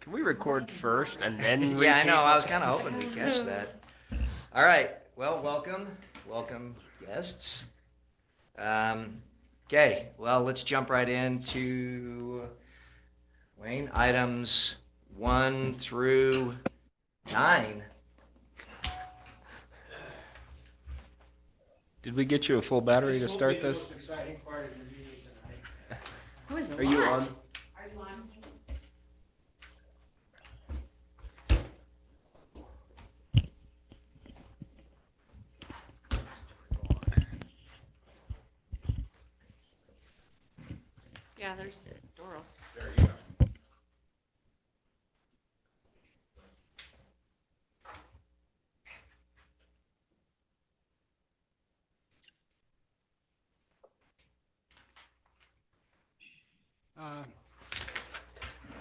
Can we record first and then Yeah, I repeat? know. I was kind of hoping we'd catch that. All right. Well, welcome, guests. Okay. Well, let's jump right into Wayne items 1 through 9. Did we get you a full battery to start this? This will be the most exciting part of your meeting tonight. It was a Are you lot. on? Are you on? Yeah, there's Doros.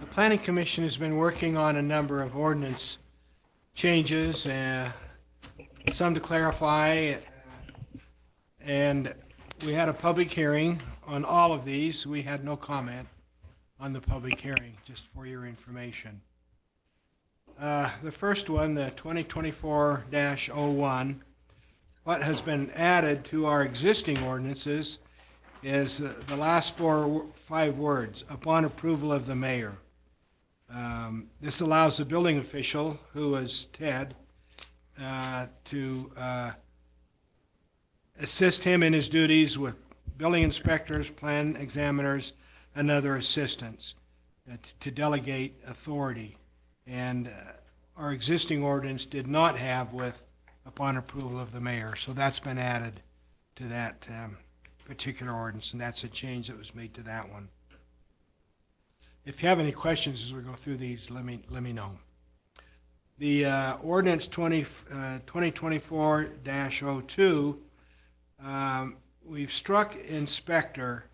The Planning Commission has been working on a number of ordinance changes, some to clarify, and we had a public hearing on all of these. We had no comment on the public hearing, just for your information. The first one, the 2024-01, what has been added to our existing ordinances is the last 5 words, upon approval of the mayor. This allows the building official, who is Ted, to assist him in his duties with building inspectors, plan examiners, and other assistants, to delegate authority. And our existing ordinance did not have with upon approval of the mayor, so that's been added to that particular ordinance, and that's a change that was made to that one. If you have any questions as we go through these, let me know. The ordinance 2024-02, we've struck inspector,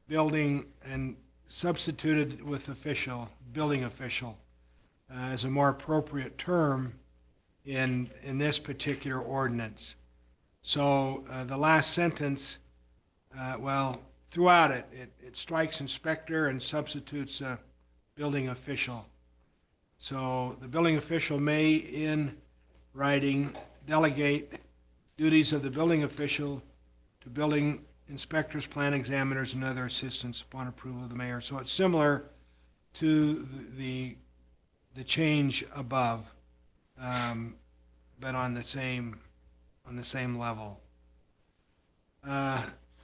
building, and substituted with official, building official, as a more appropriate term in this particular ordinance. So the last sentence, throughout it strikes inspector and substitutes building official. So the building official may, in writing, delegate duties of the building official to building inspectors, plan examiners, and other assistants upon approval of the mayor. So it's similar to the change above, but on the same level.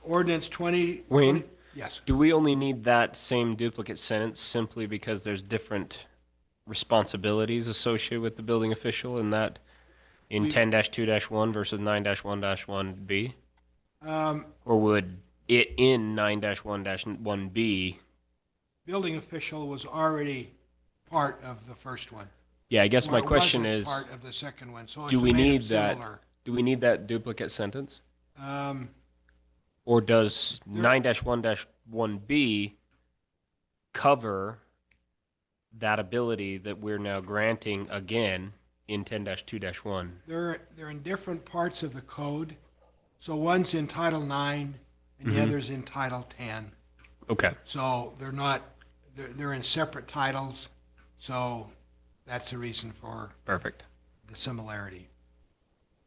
Ordinance 20. Wayne? Yes. Do we only need that same duplicate sentence simply because there's different responsibilities associated with the building official in that in 10-2-1 versus 9-1-1B? Or would it in 9-1-1B? Building official was already part of the first one. Yeah, I guess Or my it question wasn't is, part of the second one. So do it's we made it need that? similar. Do we need that duplicate sentence? Um, Or does 9-1-1B cover that ability that we're now granting again in 10-2-1? they're in different parts of the code. So one's in Title 9 and the other's in Title 10. Okay, So they're in separate titles. So that's the reason for perfect. the similarity.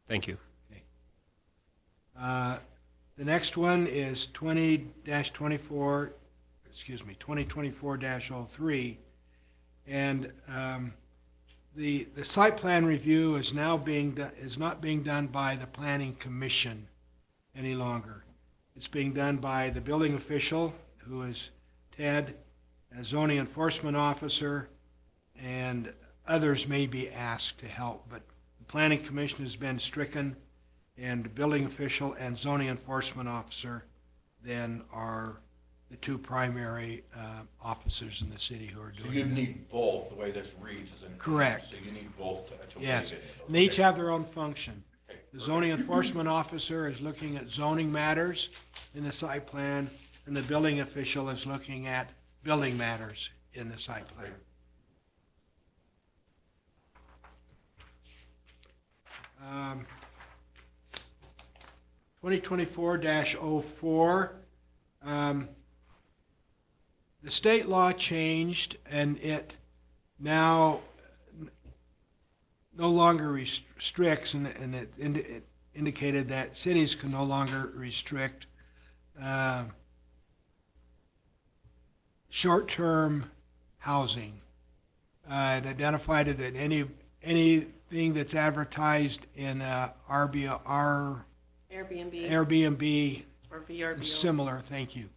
Thank you. The next one is 2024-03. And the site plan review is now is not being done by the Planning Commission any longer. It's being done by the building official, who is Ted, a zoning enforcement officer, and others may be asked to help. But the Planning Commission has been stricken, and the building official and zoning enforcement officer then are the two primary officers in the city who are So doing you it. need both, the way this reads is in. Correct. So you need both to Yes, waive it. and they each have their own function. Okay. The zoning enforcement officer is looking at zoning matters in the site plan, and the building official is looking at building matters in the site plan. 2024-04, the state law changed, and it now no longer restricts, and it indicated that cities can no longer restrict short-term housing. It identified it that anything that's advertised in Airbnb Airbnb, or VRBO. similar, thank you,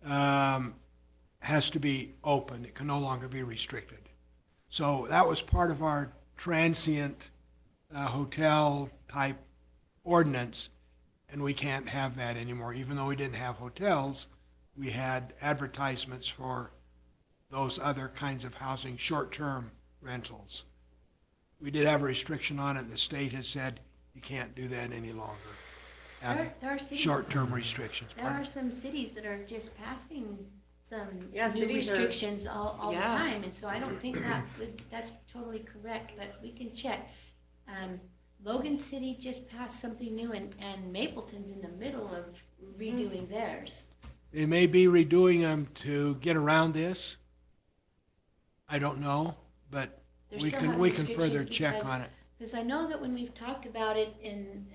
has to be open. It can no longer be restricted. So that was part of our transient hotel-type ordinance, and we can't have that anymore. Even though we didn't have hotels, we had advertisements for those other kinds of housing, short-term rentals. We did have a restriction on it. The state has said you can't do that any longer. Have There are cities, short-term restrictions. there are some cities that are just passing some Yeah, new cities are- restrictions all the Yeah. time, and so I don't think that's totally correct, but we can check. Logan City just passed something new, and Mapleton's in the middle of redoing theirs. They may be redoing them to get around this. I don't know, but They're we still can having further restrictions check because- on it. Because I know that when we've talked about it in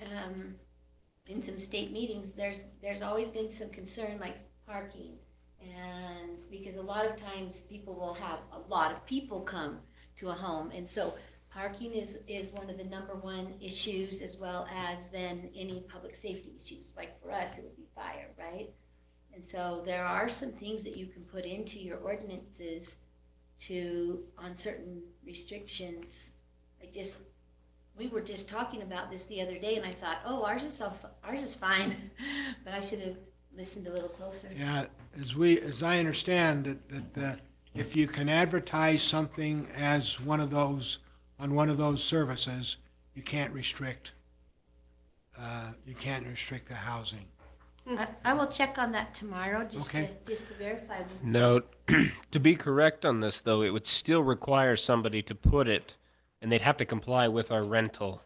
some state meetings, there's always been some concern like parking. And because a lot of times people will have a lot of people come to a home. And so parking is one of the number one issues, as well as then any public safety issues. Like for us, it would be fire, right? And so there are some things that you can put into your ordinances on certain restrictions. We were just talking about this the other day, and I thought, oh, ours is fine, but I should have listened a little closer. Yeah, as I understand that if you can advertise something as one of those, on one of those services, you can't restrict the housing. I will check on that tomorrow, just Okay. to verify. No, to be correct on this, though, it would still require somebody to put it, and they'd have to comply with our rental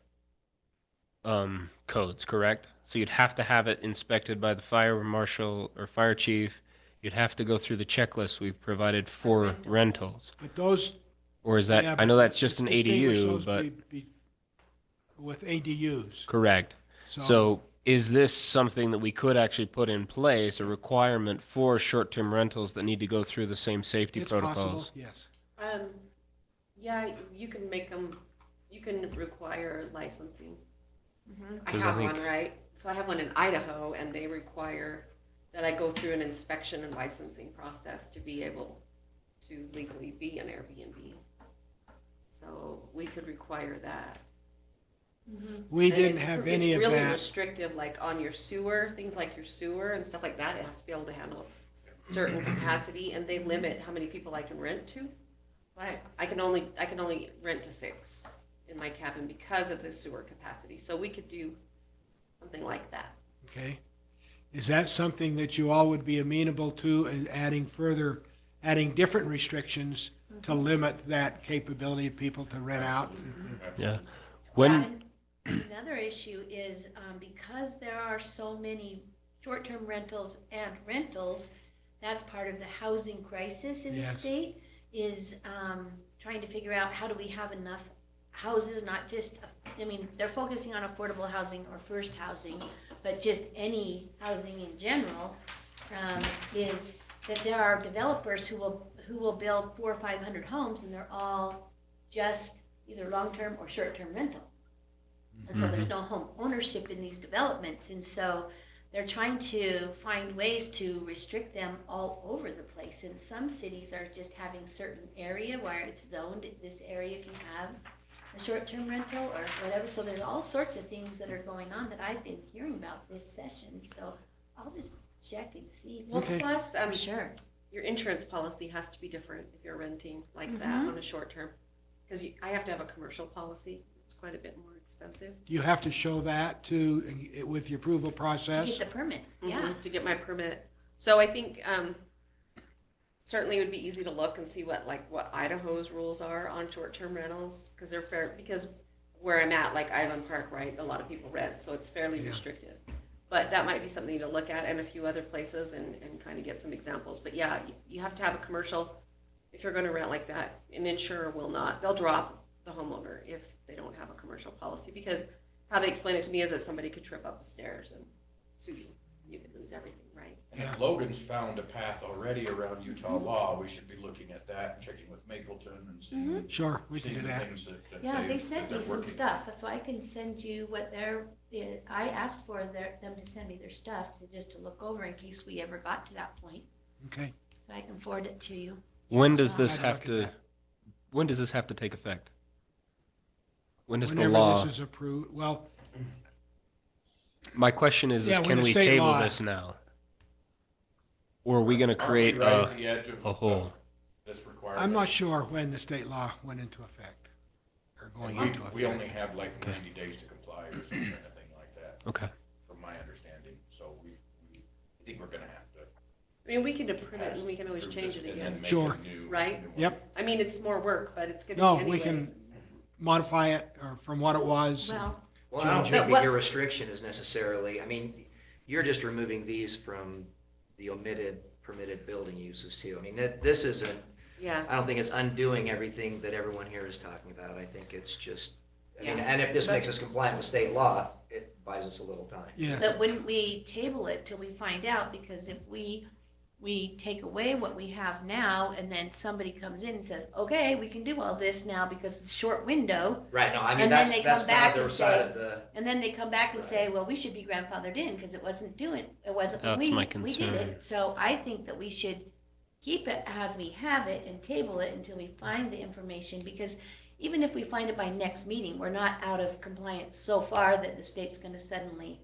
codes, correct? So you'd have to have it inspected by the fire marshal or fire chief. You'd have to go through the checklist we've provided for rentals. But those, Or is yeah, that, I know but that's just an let's distinguish ADU, those but, with ADUs. correct. So is this something that we could actually put in place, a requirement for short-term rentals that need to go through the same safety It's possible, protocols? yes. Yeah, you can make them, you can require licensing. I 'Cause I have think- one, right? So I have one in Idaho, and they require that I go through an inspection and licensing process to be able to legally be an Airbnb. So we could require that. We And didn't it's have pr- any of It's really that. restrictive, like on your sewer, things like your sewer and stuff like that, it has to be able to handle certain capacity, and they limit how many people I can rent to. Right. I can only rent to 6 in my cabin because of the sewer capacity, so we could do something like that. Okay. Is that something that you all would be amenable to, and adding different restrictions to limit that capability of people to rent out? Yeah. When, And another issue is, because there are so many short-term rentals and rentals, that's part of the housing crisis in the Yes. state, is trying to figure out how do we have enough houses, not just, they're focusing on affordable housing or first housing, but just any housing in general, is that there are developers who will build 400 or 500 homes, and they're all just either long-term or short-term rental. And so there's no home ownership in these developments, and so they're trying to find ways to restrict them all over the place. And some cities are just having certain area where it's zoned, this area can have a short-term rental or whatever. So there's all sorts of things that are going on that I've been hearing about this session, so I'll just check and see. Well, Okay. plus, Sure. your insurance policy has to be different if you're renting like that on a short term. Because I have to have a commercial policy, it's quite a bit more expensive. Do you have to show that with your approval To process? get the permit, yeah. To get my permit. So I think, certainly it would be easy to look and see what Idaho's rules are on short-term rentals, because they're fair, because where I'm at, like Island Park, right, a lot of people rent, so it's fairly Yeah. restrictive. But that might be something to look at, and a few other places, and kind of get some examples. But yeah, you have to have a commercial if you're gonna rent like that, an insurer will not, they'll drop the homeowner if they don't have a commercial policy, because how they explain it to me is that somebody could trip up the stairs and sue you. You could lose everything, right? And if Logan's found a path already around Utah law, we should be looking at that, and checking with Mapleton and seeing. Sure, we can seeing do the that. things that Yeah, they that sent they're me some working. stuff, so I can send you what I asked for them to send me their stuff just to look over in case we ever got to that point. Okay. So I can forward it to you. When does this I'd have look at to, that. when does this have to take effect? When does the Whenever law, this is approved, well, my question is Yeah, when can the we state table law- this now? Or are we gonna Aren't we create right a, at the edge of a hole? This requires. I'm not sure when the state law went into effect, or going into effect. We only have like Okay. 90 days to comply or something, anything like that, Okay. from my understanding. So I think we're gonna have to. I mean, we can approve it and we can always approve change this it and then again, make Sure. a new- Right? new one. Yep, I mean, it's more work, but it's gonna be no, anyway. we can modify it, or from what it was. Well, Well, I don't Change think it. that But your restriction is necessarily, I mean, you're just removing these from the omitted permitted building uses too. I mean, this isn't, Yeah, I don't think it's undoing everything that everyone here is talking about. I think it's just, I mean, Yeah. and if this makes us compliant with state law, it buys us a little time. Yeah, but wouldn't we table it till we find out? Because if we take away what we have now and then somebody comes in and says, okay, we can do all this now because it's a short window. Right, no, I mean, And then they that's come the back other and side say- of the, And then they come back and say, well, we should be grandfathered in because it wasn't when That's my we did concern. it. So I think that we should keep it as we have it and table it until we find the information, because even if we find it by next meeting, we're not out of compliance so far that the state's gonna suddenly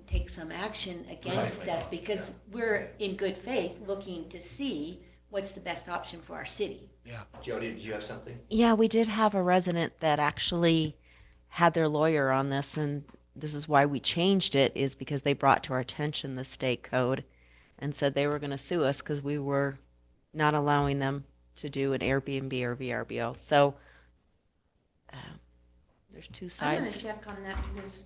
take some action against Right. us, because we're in good faith looking to see what's the best option for our city. Jody, did you have something? Yeah, we did have a resident that actually had their lawyer on this, and this is why we changed it, is because they brought to our attention the state code and said they were going to sue us because we were not allowing them to do an Airbnb or VRBO. So there's two I'm gonna sides. check on that because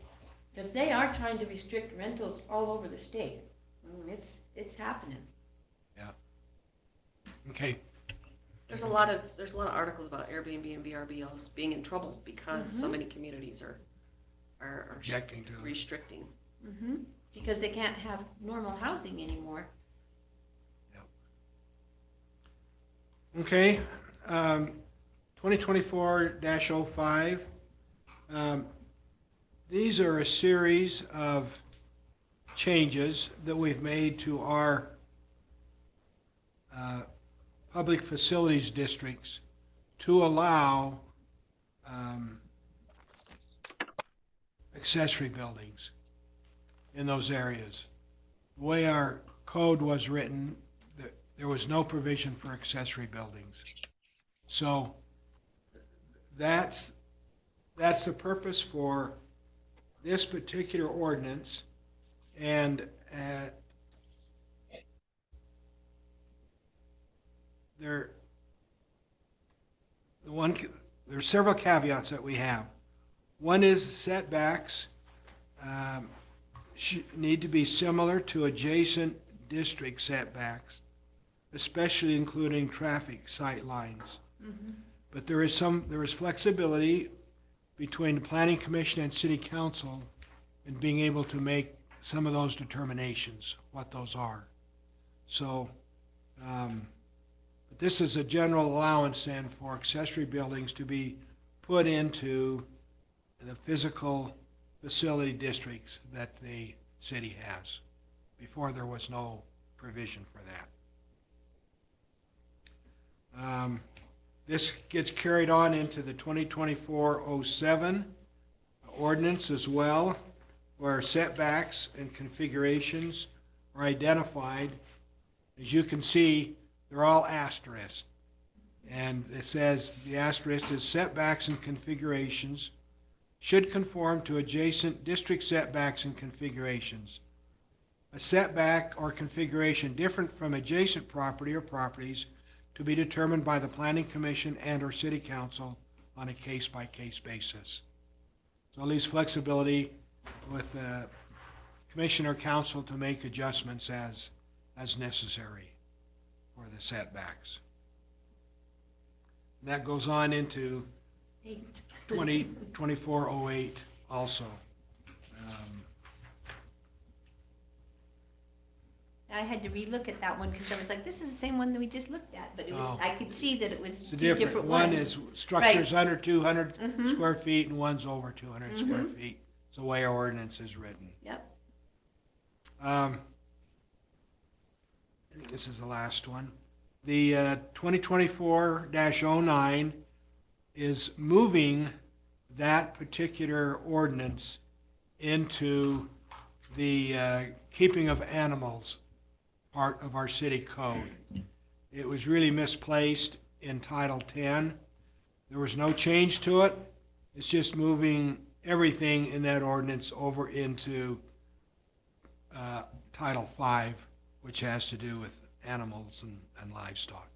they are trying to restrict rentals all over the state. I mean, it's happening. okay, there's a lot of articles about Airbnb and VRBOs being in trouble because so many communities are objecting to it. restricting. Mm-hmm. Because they can't have normal housing anymore. Okay, 2024-05. These are a series of changes that we've made to our public facilities districts to allow accessory buildings in those areas. The way our code was written, there was no provision for accessory buildings. So that's the purpose for this particular ordinance. And there's several caveats that we have. One is setbacks need to be similar to adjacent district setbacks, especially including traffic sight lines. But there is flexibility between the planning commission and city council in being able to make some of those determinations, what those are. So, but this is a general allowance then for accessory buildings to be put into the physical facility districts that the city has. Before, there was no provision for that. This gets carried on into the 2024-07 ordinance as well, where setbacks and configurations are identified. As you can see, they're all asterisked. And it says the asterisk is setbacks and configurations should conform to adjacent district setbacks and configurations. A setback or configuration different from adjacent property or properties to be determined by the Planning Commission and/or City Council on a case-by-case basis. So it leaves flexibility with the Commission or Council to make adjustments as necessary for the setbacks. That goes on into 2408 also. I had to relook at that one because I was like, this is the same one that we just looked at, but it was, No. I could see that it was It's two a different, different one ones. is structures under 200 Mhm. square feet and one's over 200 square Mhm. feet. It's the way our ordinance is written. Yep. I think this is the last one. The 2024-09 is moving that particular ordinance into the keeping of animals part of our city code. It was really misplaced in Title 10. There was no change to it. It's just moving everything in that ordinance over into Title 5, which has to do with animals and livestock.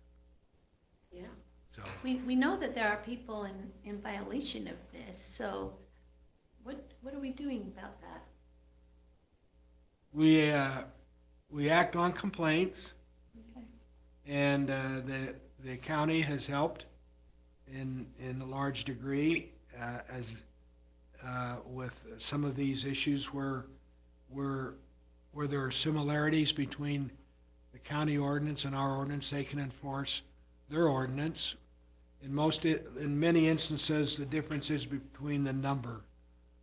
Yeah. So We know that there are people in violation of this, so what are we doing about that? we act on complaints, Okay. and the county has helped in a large degree as with some of these issues where there are similarities between the county ordinance and our ordinance. They can enforce their ordinance. In many instances, the difference is between the number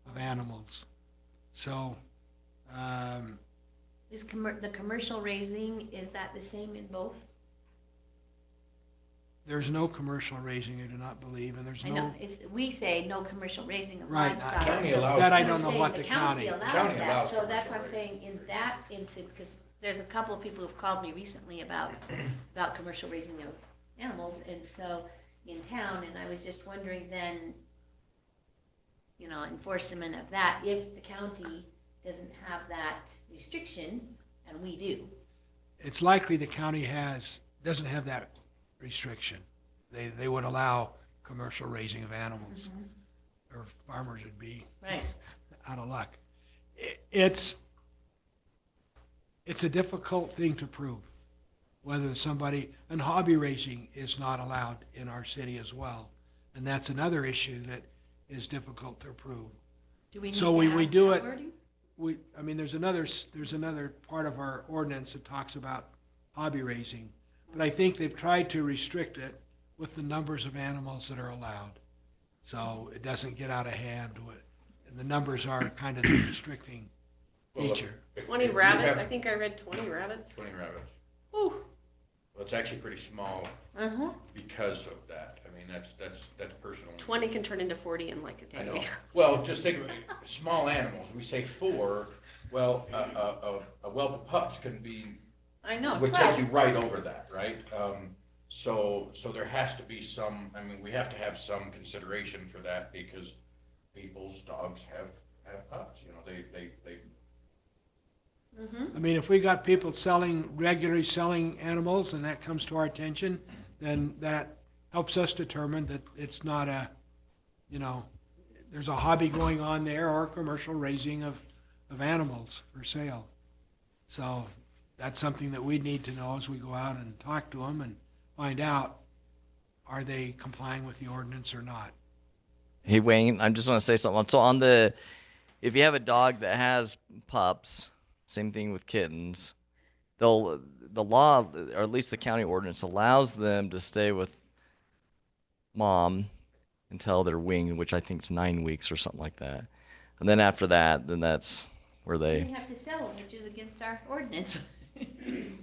of animals. So, Is the commercial raising, is that the same in both? there's no commercial raising, I do not believe, and there's I know, no, we say no commercial raising of Right, livestock. County allows- that I I'm don't know saying what the county. allows County that, allows so that's what I'm commercial saying, in that instance, because there's a couple of people who've called me recently about commercial raising of animals, and so, in town, and I was just wondering then, enforcement of that, if the county doesn't have that restriction, and we do. It's likely the county doesn't have that restriction. They would allow commercial raising of animals, or farmers would be Right. out of luck. It's a difficult thing to prove, whether and hobby raising is not allowed in our city as well. And that's another issue that is difficult to prove. Do we need So to we have do that it- wording? There's another part of our ordinance that talks about hobby raising, but I think they've tried to restrict it with the numbers of animals that are allowed. So it doesn't get out of hand, and the numbers are kind of the restricting Well, feature. if 20 you rabbits, have I think I read 20 rabbits. 20 rabbits. Whew. Well, it's actually pretty small Uh-huh. because of that. I mean, that's personal. 20 can turn into 40 in like a I know. day. Well, just think of it, small animals. We say 4. Well, a whelp of pups can be, I know, would take you 12. right over that, right? So there has to be we have to have some consideration for that because people's dogs have pups, they If we got people regularly selling animals and that comes to our attention, then that helps us determine that it's not there's a hobby going on there or commercial raising of animals for sale. So that's something that we need to know as we go out and talk to them and find out, are they complying with the ordinance or not? Hey Wayne, I just want to say something. So if you have a dog that has pups, same thing with kittens, the law, or at least the county ordinance, allows them to stay with mom until they're weaned, which I think is 9 weeks or something like that. And then after that, then that's where We they, have to sell them, which is against our ordinance, Or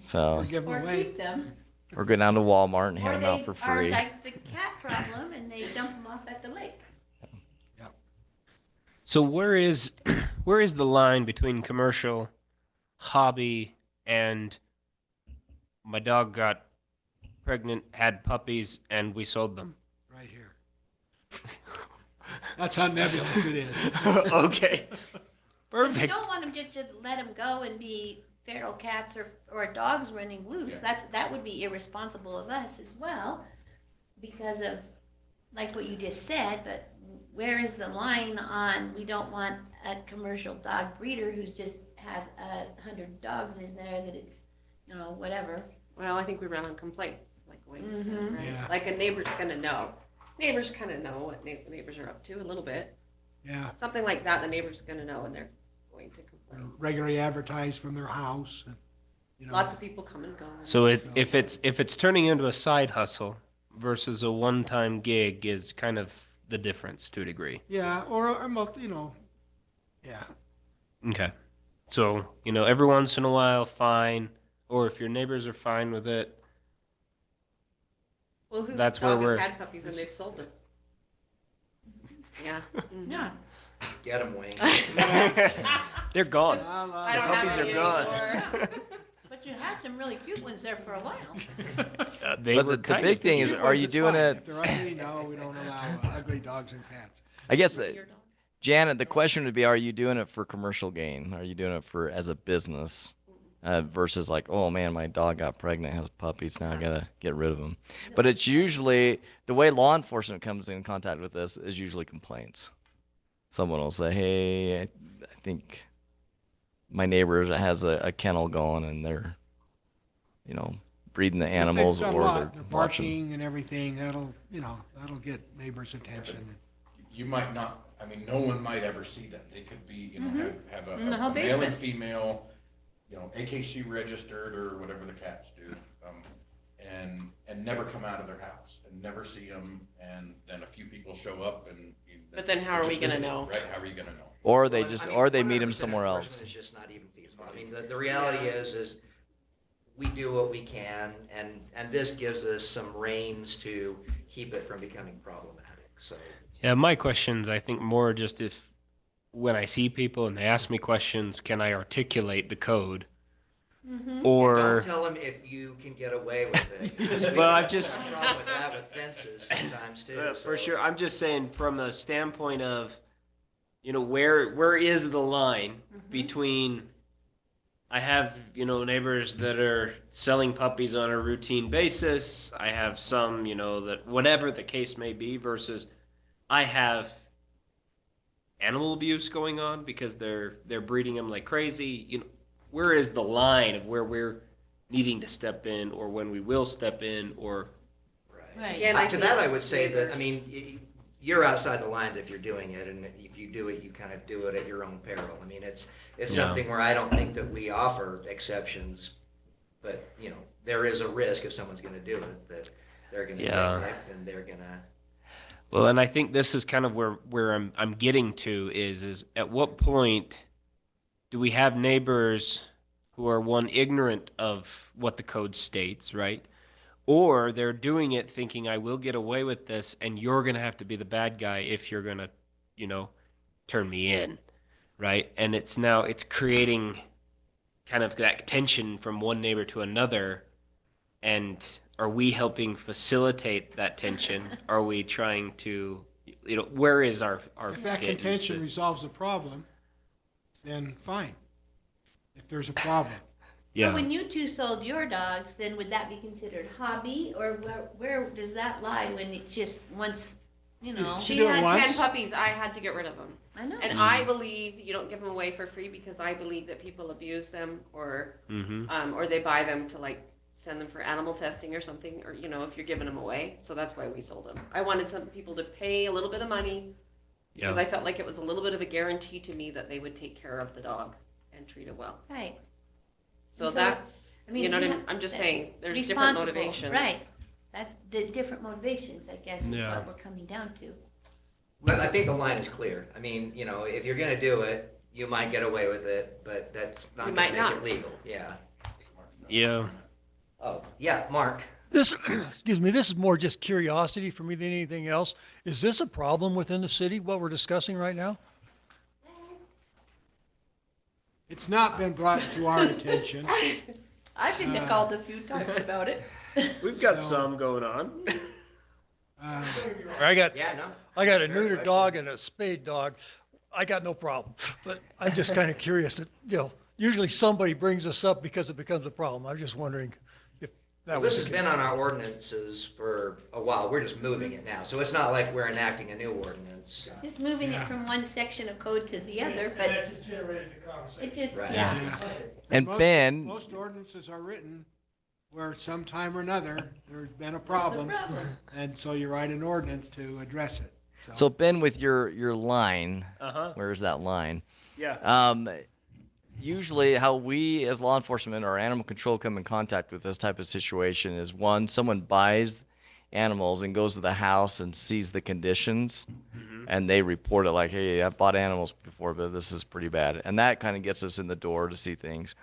so, give them or away? keep them. or go down to Walmart and Or hand them out for they are free. like the cat problem and they dump them off at the lake. So where is the line between commercial, hobby, and my dog got pregnant, had puppies, and we sold them? Right here. That's how nebulous it is. Okay. But you Perfect. don't want them just to let them go and be feral cats or dogs running loose. That would be irresponsible of us as well because of, like what you just said, but where is the line on, we don't want a commercial dog breeder who's just has 100 dogs in there that it's, whatever. Well, I think we run on complaints. like going with that, Mhm. right? Yeah. Like a neighbor's gonna know. Neighbors kind of know what neighbors are up to a little bit. Yeah, Something like that, the neighbor's gonna know and they're going to complain. regularly advertised from their house, and, you know. Lots of people come and go. So if it's turning into a side hustle versus a one-time gig is kind of the difference to a degree. Yeah, or you know, yeah. Okay. So, every once in a while, fine. Or if your neighbors are fine with it, Well, whose That's where dog has we're- had puppies and they've sold them? Yeah. Mhm. Yeah. Get them, Wayne. they're gone. I don't Puppies have are any gone. anymore. But you had some really cute ones there for a while. They But were the kind big of thing is, cute. are you It's doing fine. it? If they're ugly, no, we don't allow ugly dogs and cats. I guess, Your dog? Janet, the question would be, are you doing it for commercial gain? Are you doing it for as a business versus like, oh man, my dog got pregnant, has puppies, now I gotta get rid of them. But it's usually the way law enforcement comes in contact with this is usually complaints. Someone will say, hey, I think my neighbor has a kennel going and they're, breeding the animals If they've got a or lot, they're they're watching. barking and everything, that'll get neighbors' attention. You might not, I mean, no one might ever see them. They could be, have a In the whole a male and basement. female, AKC registered or whatever the cats do, and never come out of their house and never see them. And then a few people show up and. But then how are we just gonna visiting, know? Right, how are you gonna know? Or they Well, just, I mean, or they meet 100% him somewhere else. enforcement is just not even feasible. I mean, the reality is we do what we can, and this gives us some reins to keep it from becoming problematic, so. Yeah, my questions, I think more just if when I see people and they ask me questions, can I articulate the code? Mm-hmm. Or Don't tell them if you can get away with it. because we Well, have I've just- a problem with that with fences sometimes too. For so. sure, I'm just saying from a standpoint of, where is the line between I have, neighbors that are selling puppies on a routine basis. I have some, that whatever the case may be versus I have animal abuse going on because they're breeding them like crazy. Where is the line of where we're needing to step in or when we will step in or Right. Yeah, and I To think that, I would say that, I neighbors- mean, you're outside the lines if you're doing it, and if you do it, you kind of do it at your own peril. I mean, it's Yeah. something where I don't think that we offer exceptions, but, there is a risk if someone's gonna do it, that they're gonna Yeah. get nicked and they're gonna, Well, and I think this is kind of where I'm getting to is at what point do we have neighbors who are ignorant of what the code states, right? Or they're doing it thinking I will get away with this and you're going to have to be the bad guy if you're going to, turn me in, right? And it's creating kind of that tension from one neighbor to another. And are we helping facilitate that tension? Are we trying to, where is our If that fit in contention this? resolves the problem, then fine. If there's a problem. So Yeah. when you two sold your dogs, then would that be considered hobby, or where does that lie when it's just once, She She do it had once? 10 puppies. I had to get rid of them. I know. And I believe you don't give them away for free because I believe that people abuse them or they buy them to send them for animal testing or something, or if you're giving them away. So that's why we sold them. I wanted some people to pay a little bit of money because Yeah. I felt like it was a little bit of a guarantee to me that they would take care of the dog and treat it well. Right. So So, that's, I mean, you know what we I'm, have- I'm just saying, there's different Responsible, motivations. Right. That's the different motivations, I guess, is Yeah. what we're coming down to. but I think the line is clear. I mean, if you're gonna do it, you might get away with it, but that's not You gonna might make not. it legal, yeah. Yeah. Oh, yeah, Mark. This, excuse me, this is more just curiosity for me than anything else. Is this a problem within the city, what we're discussing right now? It's not been brought to our attention. I've been called a few times about it. We've got So- some going on. Uh, I got Yeah, no. a Fair neutered question. dog and a spayed dog. I got no problem, but I'm just kind of curious that, usually somebody brings this up because it becomes a problem. I'm just wondering if that Well, was this the has case. been on our ordinances for a while. We're just moving it now. So it's not like we're enacting a new ordinance. Just moving Yeah. it from one section of code to the other, but just generated the conversation. it just, Right. yeah. yeah. And Most- Ben, Most ordinances are written where sometime or another, there's been a That's the problem, problem. and so you write an ordinance to address it. So Ben, with your line, Uh-huh. where's that line? Yeah. Usually how we as law enforcement or animal control come in contact with this type of situation is one, someone buys animals and goes to the house and sees the conditions and they report it like, hey, I've bought animals before, but this is pretty bad. And that kind of gets us in the door to see things.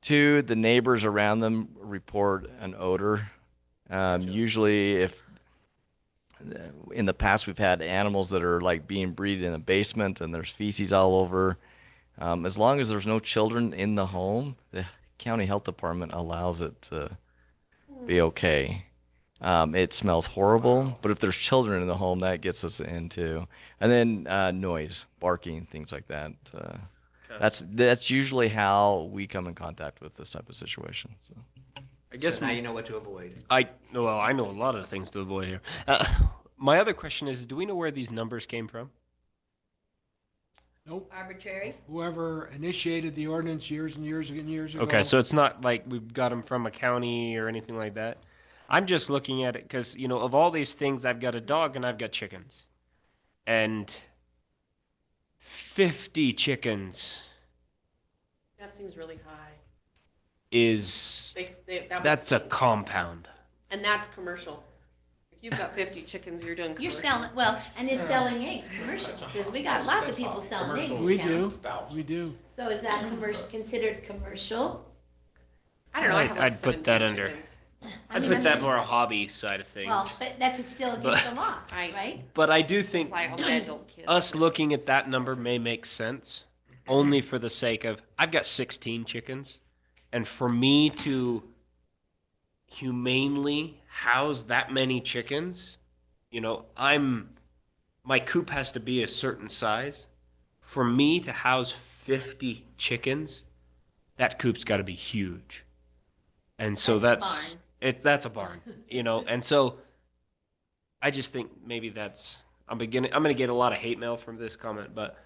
Two, the neighbors around them report an odor. Usually if in the past we've had animals that are like being breeded in a basement and there's feces all over. As long as there's no children in the home, the county health department allows it to be okay. It smells horrible, but if there's children in the home, that gets us into. And then noise, barking, things like that. That's usually how we come in contact with this type of situation. So. I guess So now you know what to avoid. I know a lot of things to avoid here. My other question is, do we know where these numbers came from? Nope. Arbitrary. Whoever initiated the ordinance years and years and years ago. Okay, so it's not like we've got them from a county or anything like that. I'm just looking at it because, you know, of all these things, I've got a dog and I've got chickens. And 50 chickens That seems really high. is, That that's would a seem- compound. And that's commercial. If you've got 50 chickens, you're doing You're commercial. selling, well, and it's selling eggs commercial, because we got lots of people selling eggs in We town. do, Thousand. we do. So is that commercial, considered commercial? I don't know. I have like I'd put that 17 under. chickens. I I'd mean, put I'm that just- more a hobby side of things. Well, but that's still against the law, Right. right? But I do think Apply all the adult kids. us looking at that number may make sense only for the sake of I've got 16 chickens, and for me to humanely house that many chickens, you know, my coop has to be a certain size. For me to house 50 chickens, that coop's got to be huge. And so That's a that's a barn, you know. And so I just think maybe I'm going to get a lot of hate mail from this comment, but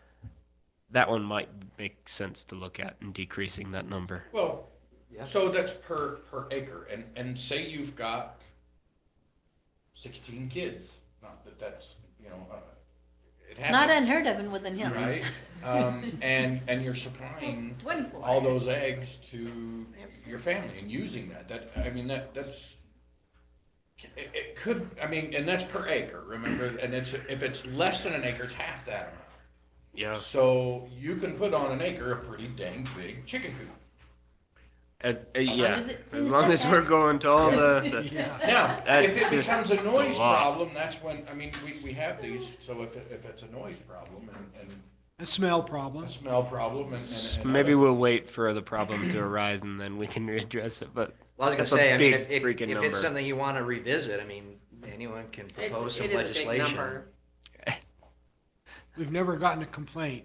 that one might make sense to look at in decreasing that number. Well, Yeah. so that's per acre, and say you've got 16 kids, not that that's, you know, it It's not happens, unheard of in Woodland Hills. right? And you're supplying 24. all those eggs to your family and using that, I mean, that's, it could, I mean, and that's per acre, remember, and if it's less than an acre, it's half that amount. Yeah. So you can put on an acre a pretty dang big chicken coop. Yeah. as it's in As the long as we're setbacks. going to all the Yeah. Now, if That's it just- becomes a noise lot. problem, that's when, I mean, we have these, so if it's a noise problem and A smell a problem. smell problem and maybe other- we'll wait for the problem to arise and then we can readdress it. But Well, I was That's gonna a say, I mean, big if freaking it's number. something you want to revisit, I mean, anyone can propose some it is a big legislation. number. We've never gotten a complaint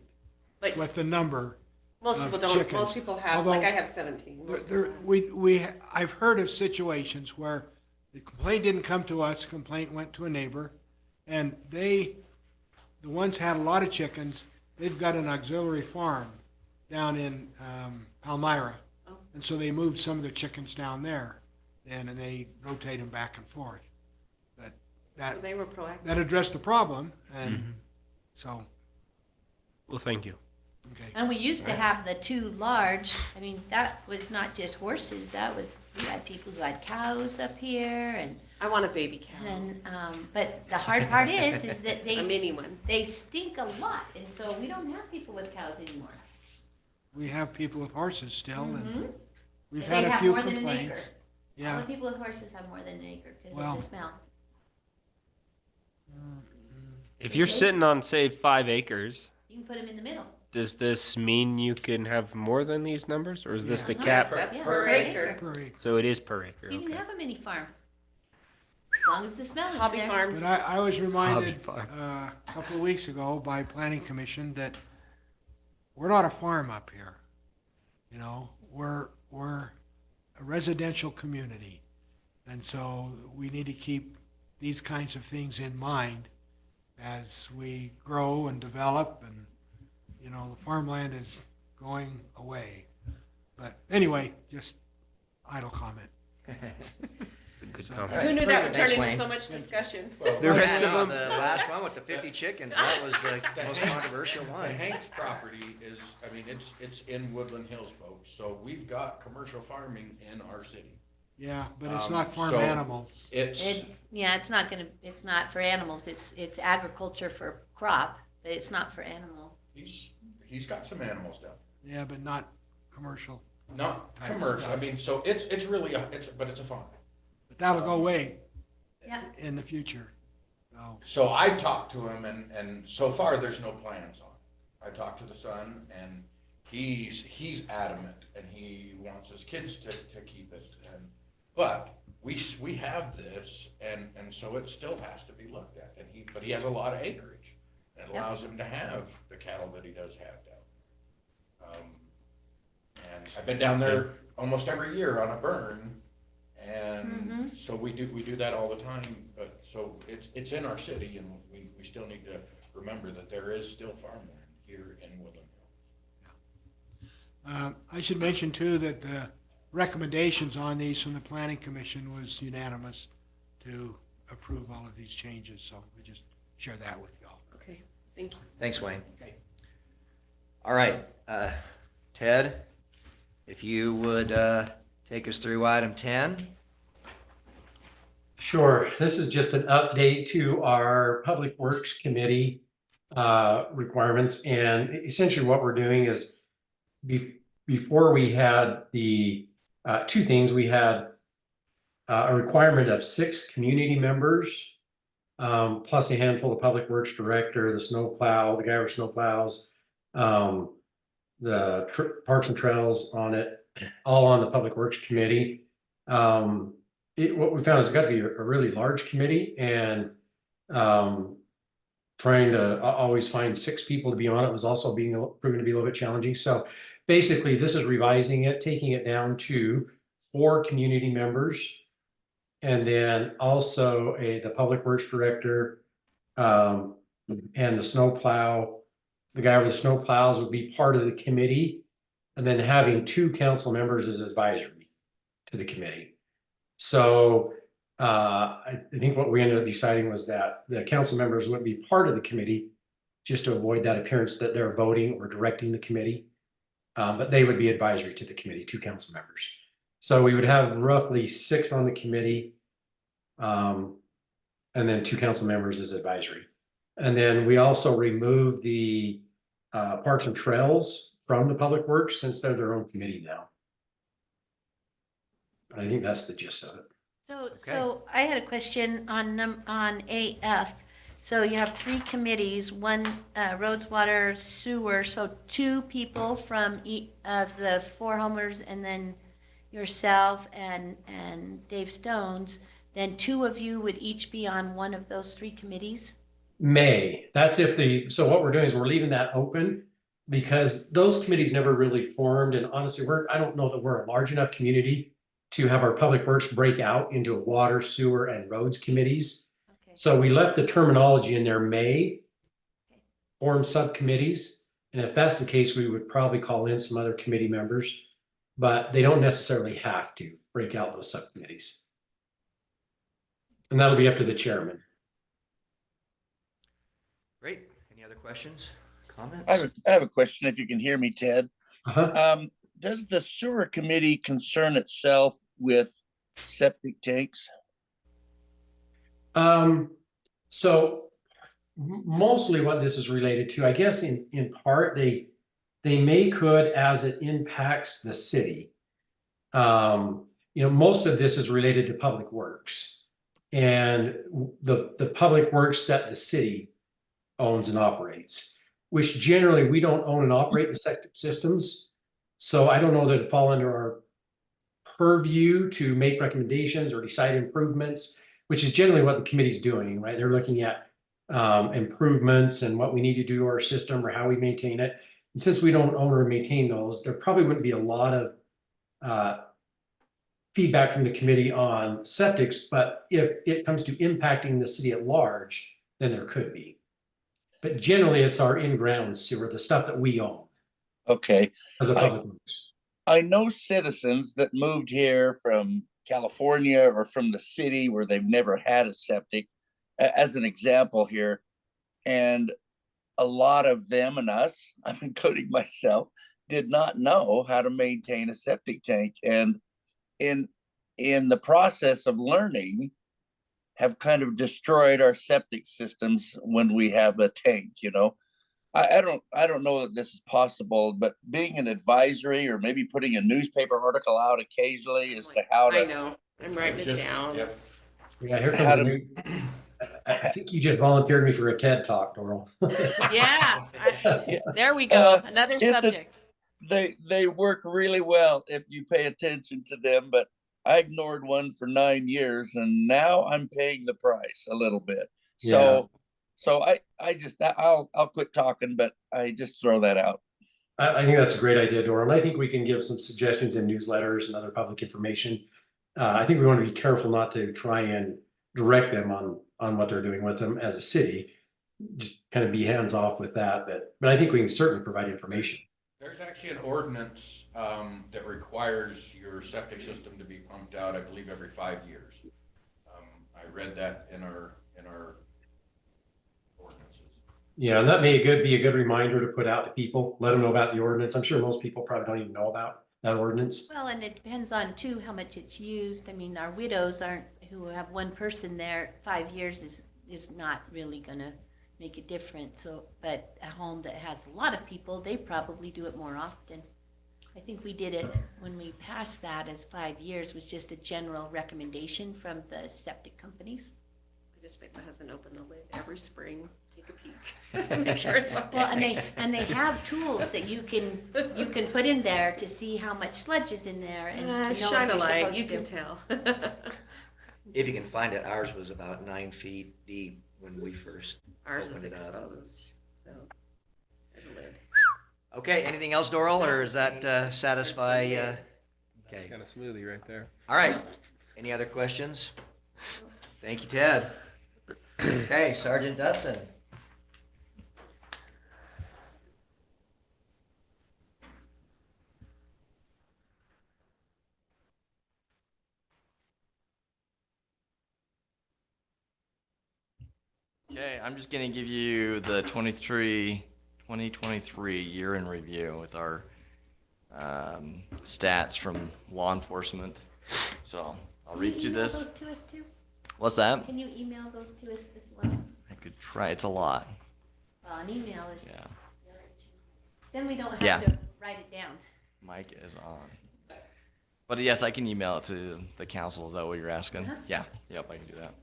Like, with the number. most of people don't, chickens. most people have, Although- like I have 17. Most There, people have. I've heard of situations where the complaint didn't come to us, complaint went to a neighbor, and the ones had a lot of chickens, they've got an auxiliary farm down in Palmyra. Oh. And so they moved some of their chickens down there, and they rotate them back and forth. But So they were proactive. that addressed the problem, and so, well, thank you. okay. And we used to have the two large, I mean, that was not just horses, we had people who had cows up here I want a baby cow. but the hard part is that A mini one. they stink a lot, and so we don't have people with cows anymore. We have people with horses still, and Mhm. we've And had they a have few more than an acre. complaints. All Yeah. the people with horses have more than an acre because Well- of the smell. If you're sitting on, say, 5 acres, You can put them in the middle. does this mean you can have more than these numbers, or is this the Yeah. cap? That's Yeah, per acre. Per acre. So it is per acre. So you can Okay. have a mini farm. As long as the smell is Hobby there. farm. But I was reminded Hobby a couple of weeks ago by Planning Commission that we're not a farm up here. You know, we're a residential community. And so we need to keep these kinds of things in mind as we grow and develop, and, you know, the farmland is going away. But anyway, just idle comment. Good So- comment. All right, Who knew very that good. would Thanks, turn into Wayne. so much discussion? Well, The rest Yeah, of no, them- the last one with the 50 chickens, that was the The most Hanks- controversial The one. Hanks property is, I mean, it's in Woodland Hills, folks, so we've got commercial farming in our city. Yeah, but it's Um, not farm so- animals. It's, Yeah, it's not for animals, it's agriculture for crop, but it's not for animal. he's got some animals down. Yeah, but not commercial. Not Type commercial, I stuff. mean, so it's really, but it's a farm. But that'll go away Yeah. in the future. So, So I've talked to him and so far there's no plans on it. I talked to the son and he's adamant and he wants his kids to keep it. But we have this and so it still has to be looked at. But he has a lot of acreage. And it Yep. allows him to have the cattle that he does have down. And I've been down there almost every year on a burn. And so we do that all the time, but so it's in our city and we still need to remember that there is still farmland here in Woodland Hills. I should mention too that the recommendations on these from the planning commission was unanimous to approve all of these changes. So we just share that with y'all. Okay, thank you. Thanks, Wayne. Okay. All right, Ted, if you would take us through item 10. Sure. This is just an update to our Public Works Committee requirements. And essentially what we're doing is before we had the two things, we had a requirement of 6 community members, plus a handful of Public Works Director, the snowplow, the guy with snowplows, the Parks and Trails on it, all on the Public Works Committee. What we found is it's got to be a really large committee, and trying to always find 6 people to be on it was also proving to be a little bit challenging. So basically, this is revising it, taking it down to 4 community members, and then also the Public Works Director, and the snowplow. The guy with the snowplows would be part of the committee, and then having 2 council members as advisory to the committee. So I think what we ended up deciding was that the council members wouldn't be part of the committee, just to avoid that appearance that they're voting or directing the committee. But they would be advisory to the committee, 2 council members. So we would have roughly 6 on the committee, and then 2 council members as advisory. And then we also removed the Parks and Trails from the Public Works, since they're their own committee now. I think that's the gist of it. So I had a question on AF. So you have 3 committees, one roads, water, sewer, so 2 people from each of the 4 homers, and then yourself and Dave Stones. Then 2 of you would each be on one of those 3 committees? That's if so what we're doing is we're leaving that open, because those committees never really formed, and honestly, I don't know that we're a large enough community to have our Public Works break out into water, sewer, and roads committees. Okay. So we left the terminology in there, may form subcommittees. And if that's the case, we would probably call in some other committee members, but they don't necessarily have to break out those subcommittees. And that'll be up to the chairman. Great. Any other questions, comments? I have a question, if you can hear me, Ted. Uh-huh. Does the sewer committee concern itself with septic tanks? So mostly what this is related to, I guess in part, they could as it impacts the city. Most of this is related to Public Works, and the Public Works that the city owns and operates, which generally we don't own and operate the septic systems. So I don't know that it'd fall under our purview to make recommendations or decide improvements, which is generally what the committee's doing, right? They're looking at improvements and what we need to do to our system or how we maintain it. And since we don't own or maintain those, there probably wouldn't be a lot of feedback from the committee on septics, but if it comes to impacting the city at large, then there could be. But generally, it's our in-ground sewer, the stuff that we own Okay, as a Public Works. I know citizens that moved here from California or from the city where they've never had a septic, as an example here. And a lot of them and us, I'm including myself, did not know how to maintain a septic tank. And in the process of learning, have kind of destroyed our septic systems when we have a tank, you know. I don't know that this is possible, but being an advisory or maybe putting a newspaper article out occasionally as to how I to. know, I'm writing it down. Yep. Yeah, here How comes a to- new. I think you just volunteered me for a TED talk, Doral. Yeah, Yeah. there we go, another it's a- subject. They work really well if you pay attention to them, but I ignored one for 9 years and now I'm paying the price a little bit. So I'll quit talking, but I just throw that out. I think that's a great idea, Doral. And I think we can give some suggestions in newsletters and other public information. I think we want to be careful not to try and direct them on what they're doing with them as a city. Just kind of be hands off with that, but I think we can certainly provide information. There's actually an ordinance that requires your septic system to be pumped out, I believe, every 5 years. I read that in our ordinances. Yeah, and that may be a good reminder to put out to people, let them know about the ordinance. I'm sure most people probably don't even know about that ordinance. Well, and it depends on too, how much it's used. I mean, our widows who have one person there, 5 years is not really gonna make a difference. So, but a home that has a lot of people, they probably do it more often. I think we did it when we passed that as 5 years was just a general recommendation from the septic companies. I just make my husband open the lid every spring, take a peek, make sure it's okay. Well, and they have tools that you can put in there to see how much sludge is in there and to know if Shine a you're light, supposed you to. can tell. If you can find it, ours was about 9 feet deep when we first Ours is opened it up. exposed, so there's a lid. Okay, anything else, Doral, or does that satisfy? Okay, Kind of smoothie right there. all right. Any other questions? Thank you, Ted. Okay, Sergeant Dutson. Okay, I'm just gonna give you the 2023 year in review with our stats from law enforcement. So I'll read Can through you email this. those to us too? What's that? Can you email those to us as well? I could try. It's a lot. Well, an email is. Yeah. Then we don't Yeah. have to write it down. Mic is on. But yes, I can email it to the council. Is that what you're asking? Uh-huh. Yeah. Yep, I can do that.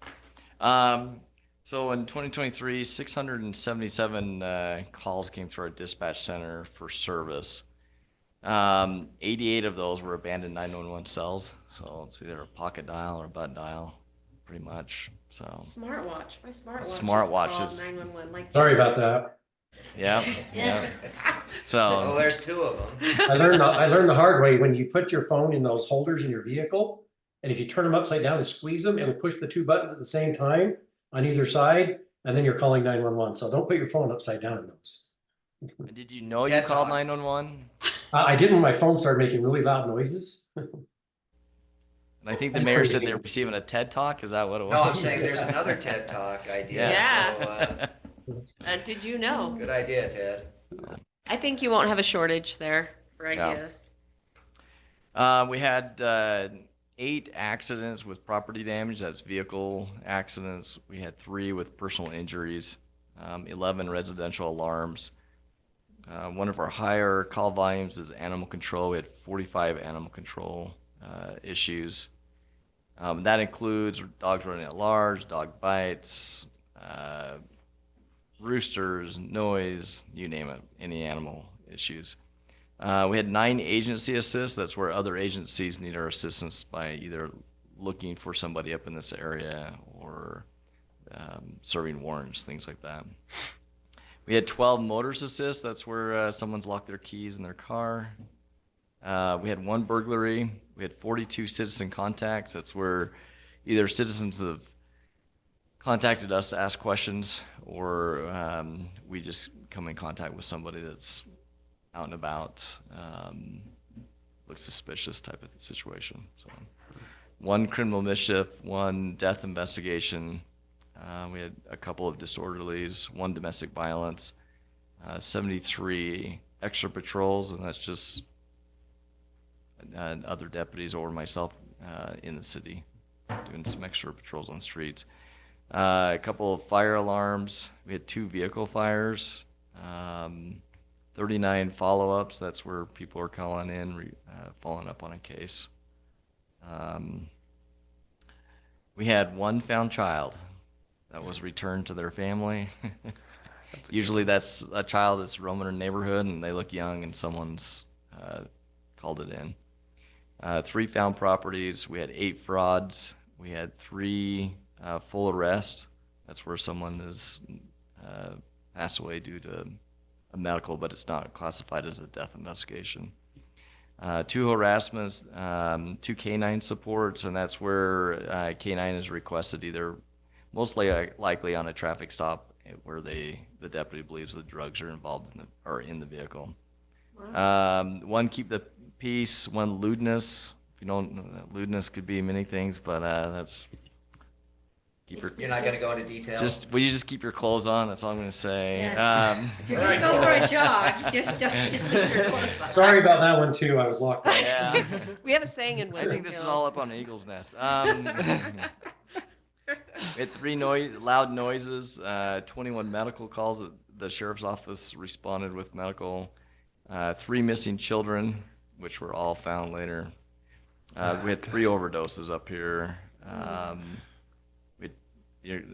So in 2023, 677 calls came to our dispatch center for service. 88 of those were abandoned 911 cells. So it's either a pocket dial or a butt dial, pretty much. So Smartwatch, my smartwatch. Smartwatch Called is- 911, like. Sorry about that. yeah, yeah. Oh, So there's 2 of them. I learned the hard way. When you put your phone in those holders in your vehicle, and if you turn them upside down and squeeze them, it'll push the 2 buttons at the same time on either side, and then you're calling 911. So don't put your phone upside down in those. did you know you TED called Talk. 911? I did when my phone started making really loud noises. And I think the That's mayor pretty said neat. they were receiving a TED talk. Is that what it was? No, I'm saying there's another TED Talk idea. Yeah. So, Did you know? good idea, Ted. I think you won't have a shortage there for Yeah. ideas. We had 8 accidents with property damage. That's vehicle accidents. We had 3 with personal injuries, 11 residential alarms. One of our higher call volumes is animal control. We had 45 animal control issues. That includes dogs running at large, dog bites, roosters, noise, you name it, any animal issues. We had 9 agency assists. That's where other agencies need our assistance by either looking for somebody up in this area or serving warrants, things like that. We had 12 motorist assists. That's where someone's locked their keys in their car. We had 1 burglary. We had 42 citizen contacts. That's where either citizens have contacted us to ask questions, or we just come in contact with somebody that's out and about. looks suspicious type of situation. So, 1 criminal mischief, 1 death investigation. We had a couple of disorderlies, 1 domestic violence, 73 extra patrols, and that's just other deputies or myself in the city doing some extra patrols on streets. A couple of fire alarms. We had 2 vehicle fires, 39 follow-ups. That's where people are calling in, following up on a case. We had 1 found child that was returned to their family. Usually that's a child that's roaming a neighborhood and they look young and someone's called it in. 3 found properties. We had 8 frauds. We had 3 full arrests. That's where someone is passed away due to a medical, but it's not classified as a death investigation. 2 harassments, 2 canine supports, and that's where canine is requested either mostly likely on a traffic stop where the deputy believes the drugs are involved in the vehicle. Wow. 1 keep the peace, 1 lewdness. If you don't, lewdness could be many things, but that's keep your. You're not gonna go into detail? Will you just keep your clothes on? That's all I'm gonna say. Yeah. If you're gonna go for a jog, just leave your clothes on. Sorry about that one too. I was locked out. Yeah. We have a saying in I Woodland think this is Hills. all up on the eagle's nest. We had 3 loud noises, 21 medical calls that the sheriff's office responded with medical, 3 missing children, which were all found later. We had 3 overdoses up here.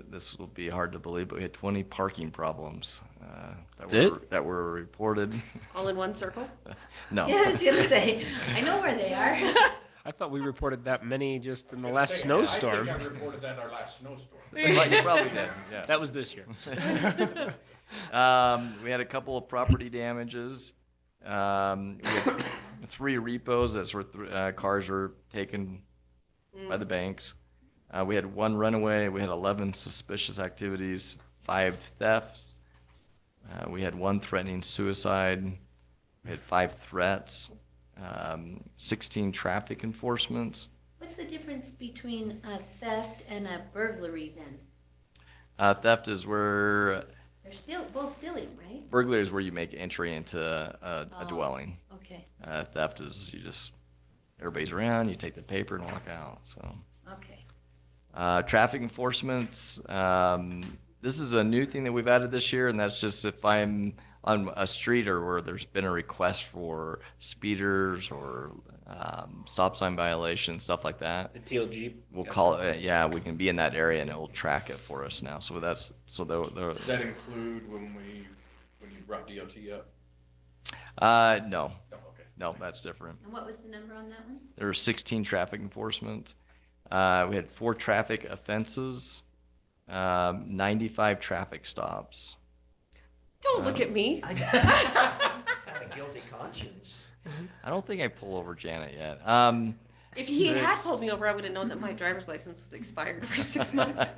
This will be hard to believe, but we had 20 parking problems that were reported. All in one circle? No. Yeah, I was gonna say, I know where they are. I thought we reported that many just in the I last think snowstorm. I reported that in our last snowstorm. But you probably did, yes. That was this year. We had a couple of property damages. We had 3 repos. That's where cars were taken by the banks. We had 1 runaway. We had 11 suspicious activities, 5 thefts. We had 1 threatening suicide. We had 5 threats, 16 traffic enforcements. What's the difference between a theft and a burglary then? Theft is where They're both stealing, right? burglary is where you make entry into a Oh. dwelling. Okay, Theft is everybody's around, you take the paper and walk out. So okay. traffic enforcements. This is a new thing that we've added this year, and that's just if I'm on a street or where there's been a request for speeders or stop sign violations, stuff like that. The teal Jeep. We'll call it. Yeah, we can be in that area and it will track it for us now. So Does that include when you brought DOT up? no, No, okay. no, that's different. And what was the number on that one? There were 16 traffic enforcement. We had 4 traffic offenses, 95 traffic stops. Don't look at me. I have a guilty conscience. I don't think I pull over Janet yet. If he had 6 pulled me over, I would have known that my driver's license was expired for 6 months.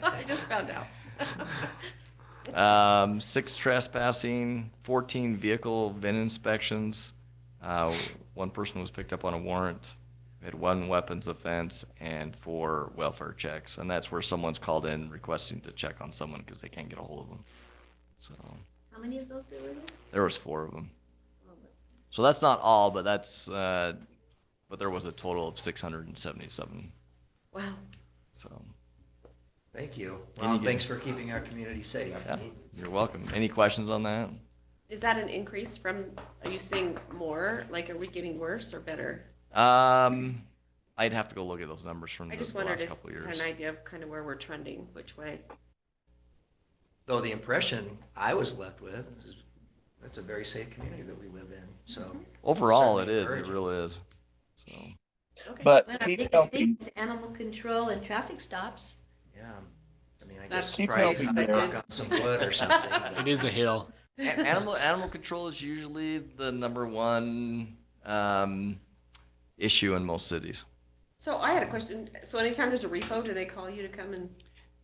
I just found out. 6 trespassing, 14 vehicle VIN inspections. 1 person was picked up on a warrant. We had 1 weapons offense and 4 welfare checks, and that's where someone's called in requesting to check on someone because they can't get a hold of them. So How many of those there were there? there was 4 of them. So that's not all, but that's but there was a total of 677. Wow. So Thank you. Any Well, good- thanks for keeping our community safe. yeah, you're welcome. Any questions on that? Is that an increase from, are you seeing more? Like, are we getting worse or better? I'd have to go look at those numbers from I the just wondered last if couple of you years. had an idea of kind of where we're trending, which way. Though the impression I was left with is it's a very safe community that we live in, so. Overall, it certainly is. It encouraging. really is. So Okay. But Well, our keep biggest helping. thing is animal control and traffic stops. Yeah, I mean, I That's guess Keep probably helping knock there. on some wood or something. but- It is a hill. animal control is usually the number 1 issue in most cities. So I had a question. So anytime there's a repo, do they call you to come and?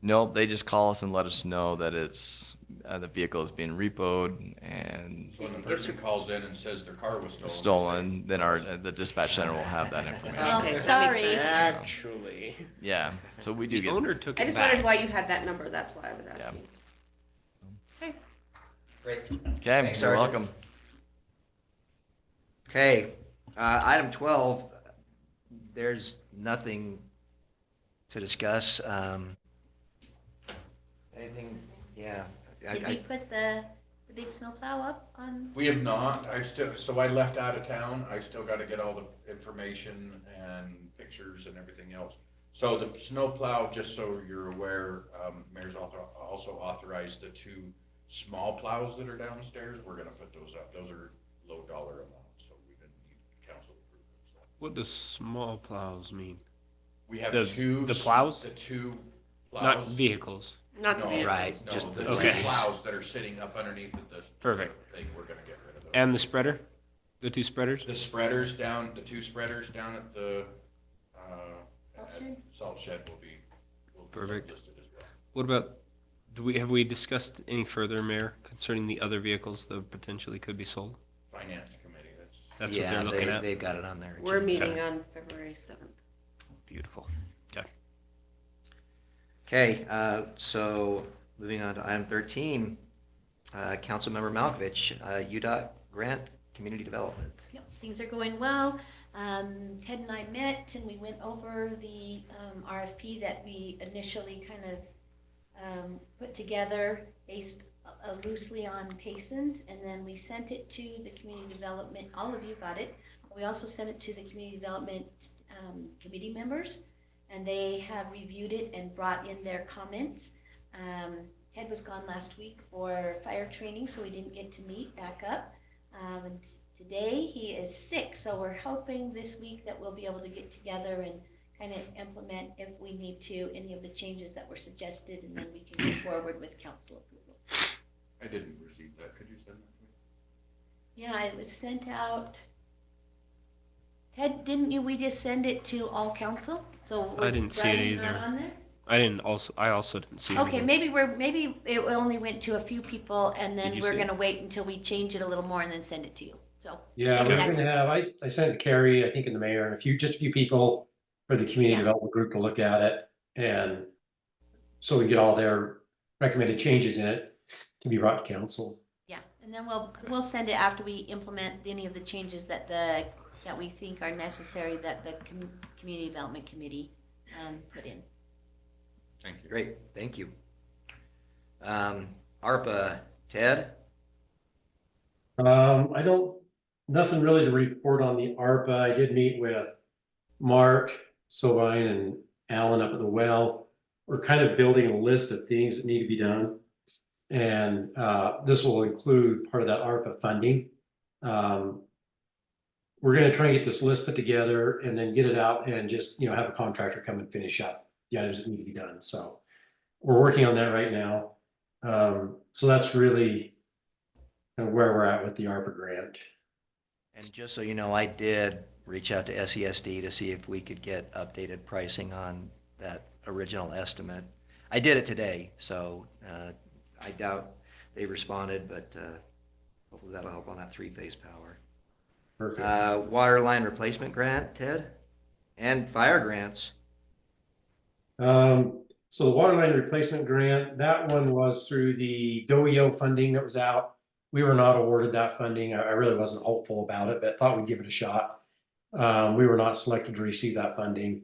Nope, they just call us and let us know that it's the vehicle is being repoed and So when the person calls in and says their car was stolen. stolen, then our the dispatch center will have that information. Okay, Oh, that makes sorry. sense. Actually, Yeah, so we do the get. owner took I it just back. wondered why you had that number, that's why I was asking. Great. Okay, Thanks, you're Sergeant. welcome. Okay, item 12, there's nothing to discuss. Anything, yeah. Did we put the big snowplow up on? We have not, so I left out of town, I still gotta get all the information and pictures and everything else. So the snowplow, just so you're aware, Mayor's also authorized the 2 small plows that are downstairs, we're gonna put those up, those are low dollar amounts, so we didn't need council approval. So What does small plows mean? we have The- 2. the plows? The 2 plows. Not vehicles. Not the No, vehicles. Right, No, just the the 2 Okay. plows that are sitting up underneath the Perfect. thing, we're gonna get rid of those. And the spreader? The 2 spreaders? The spreaders down, the 2 spreaders down at the, Salt at shed? salt shed will be Perfect. listed as well. What about, have we discussed any further, Mayor, concerning the other vehicles that potentially could be sold? Finance committee, That's what Yeah, they're looking at? they've got it on there. We're meeting on February 7th. Beautiful. Okay, so moving on to item 13, Councilmember Malkovich, UDOT grant, community development. Yep, things are going well. Ted and I met and we went over the RFP that we initially kind of put together based loosely on Payson's, and then we sent it to the community development. All of you got it. We also sent it to the community development committee members, and they have reviewed it and brought in their comments. Ted was gone last week for fire training, so we didn't get to meet back up. And today he is sick, so we're hoping this week that we'll be able to get together and kind of implement, if we need to, any of the changes that were suggested, and then we can move forward with council approval. I didn't receive that, could you send that to me? Yeah, it was sent out. Ted, didn't you, we just send it to all council? So I was didn't see it Brian not either. on there? I also didn't see it. Okay, either. maybe it only went to a few people, and Did then you we're see it? gonna wait until we change it a little more and then send it to you, so. Yeah, maybe we're that's- gonna have, I sent it to Carrie, I think, and the mayor, and just a few people for the community Yeah. development group to look at it. And so we get all their recommended changes in it to be brought to council. Yeah, and then we'll send it after we implement any of the changes that we think are necessary that the community development committee put in. Thank you. Great, thank you. ARPA, Ted? Nothing really to report on the ARPA. I did meet with Mark Sovine and Alan up at the well. We're kind of building a list of things that need to be done. And this will include part of that ARPA funding. We're gonna try and get this list put together and then get it out and just, have a contractor come and finish up the items that need to be done. So we're working on that right now. So that's really kind of where we're at with the ARPA grant. And just so you know, I did reach out to SESD to see if we could get updated pricing on that original estimate. I did it today, so I doubt they responded, but hopefully that'll help on that 3-phase power. Perfect. Water line replacement grant, Ted? And fire grants. So the water line replacement grant, that one was through the GOEO funding that was out. We were not awarded that funding. I really wasn't hopeful about it, but thought we'd give it a shot. We were not selected to receive that funding.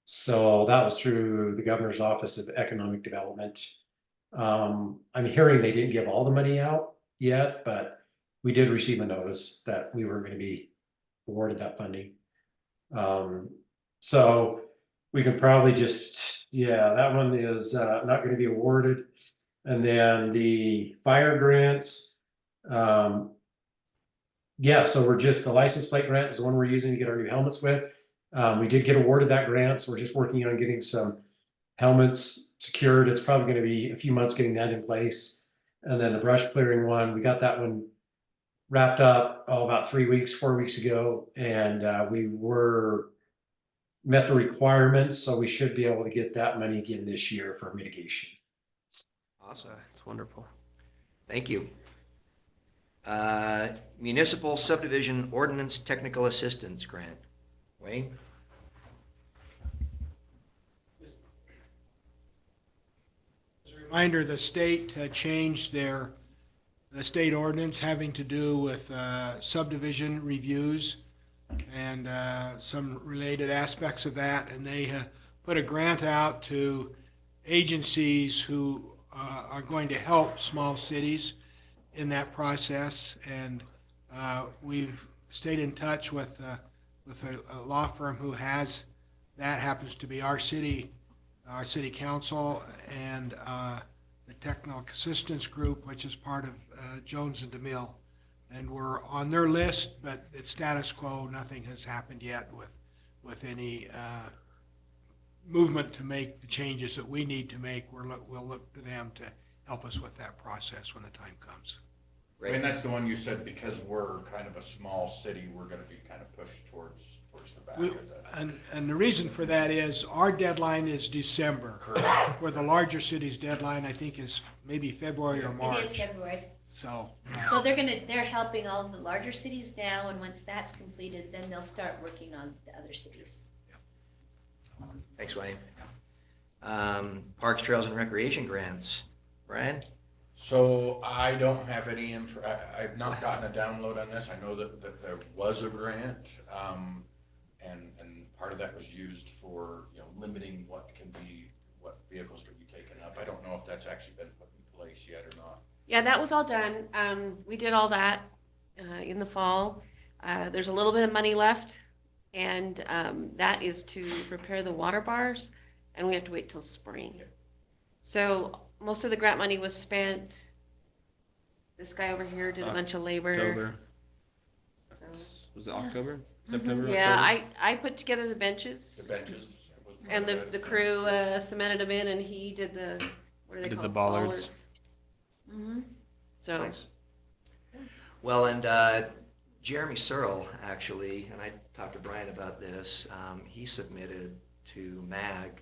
So that was through the Governor's Office of Economic Development. I'm hearing they didn't give all the money out yet, but we did receive a notice that we were going to be awarded that funding. So we can probably just, that one is not going to be awarded. And then the fire grants, so we're just, the license plate grant is the one we're using to get our new helmets with. We did get awarded that grant, so we're just working on getting some helmets secured. It's probably going to be a few months getting that in place. And then the brush clearing one, we got that one wrapped up about 4 weeks ago. And we were met the requirements, so we should be able to get that money again this year for mitigation. Awesome. It's wonderful. Thank you. Municipal Subdivision Ordinance Technical Assistance Grant. Wayne? As a reminder, the state changed the state ordinance having to do with subdivision reviews and some related aspects of that, and they put a grant out to agencies who are going to help small cities in that process, and we've stayed in touch with a law firm who has that. Happens to be our city council, and the technical assistance group, which is part of Jones and DeMille, and we're on their list, but it's status quo. Nothing has happened yet with any movement to make the changes that we need to make. We'll look to them to help us with that process when the time comes. I mean, that's the one you said, because we're kind of a small city, we're gonna be kind of pushed towards the back of that. And the reason for that is our deadline is December, Correct. where the larger city's deadline, I think, is maybe February or March. It is February. So, So they're helping all of the larger cities now, and once that's completed, then they'll start working on the other cities. Thanks, Wayne. Parks, Trails, and Recreation Grants. Brian? So I don't have any I've not gotten a download on this. I know that there was a grant, and part of that was used for, limiting what vehicles can be taken up. I don't know if that's actually been put in place yet or not. Yeah, that was all done. We did all that in the fall. There's a little bit of money left, and that is to repair the water bars, and we have to wait till spring. So most of the grant money was spent. This guy over here did a bunch of labor. October. So, Was it October? September? yeah, October? I put together the benches, The benches. was part and of the that. crew cemented them in, and he did the, what are they Did the called? bollards. Mm-hmm. So, Nice. Well, and Jeremy Searle, actually, and I talked to Brian about this, he submitted to MAG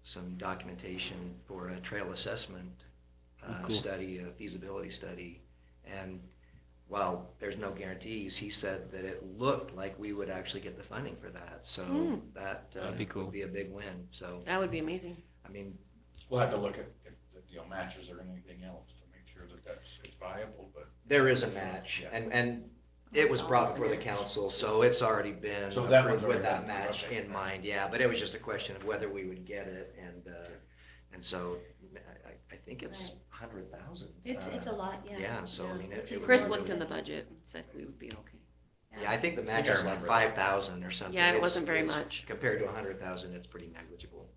some documentation for a trail assessment Cool. study, a feasibility study. And while there's no guarantees, he said that it looked like we would actually get the funding for that. So that That'd be cool. would be a big win. So, that would be amazing. I mean, We'll have to look at if the matches or anything else to make sure that it's viable, but. there is a match, Yeah. and it was brought before the council, so it's already been So that approved one's with already that been match approved, okay. in mind, yeah, but it was just a question of whether we would get it, and so I think it's Right. 100,000. It's a lot, yeah. Yeah, so I mean, it was Chris really- looked in the budget and said we would be okay. Yeah, I think the match I is like remember 5,000 or something. Yeah, it It's- wasn't very it's- much. Compared to 100,000, it's pretty negligible.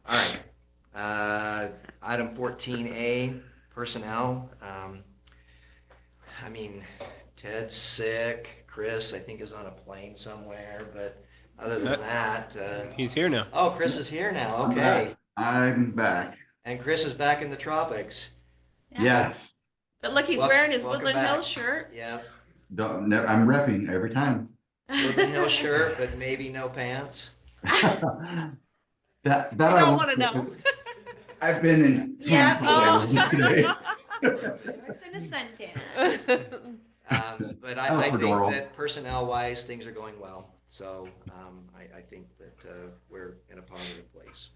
All right. Item 14A, personnel. I mean, Ted's sick. Chris, I think, is on a plane somewhere, but other than that, He's here now. oh, Chris is here now. Okay. I'm back. And Chris is back in the tropics. Yes. But look, he's Wel- wearing his welcome Woodland back. Hills shirt. Yeah. I'm repping every time. Woodland Hill shirt, but maybe no pants. That I I don't won't- want to know. I've been in Yeah, camp today. It's in a suntan. But That was I think fedora. that personnel-wise, things are going well. So I think that we're in a positive place.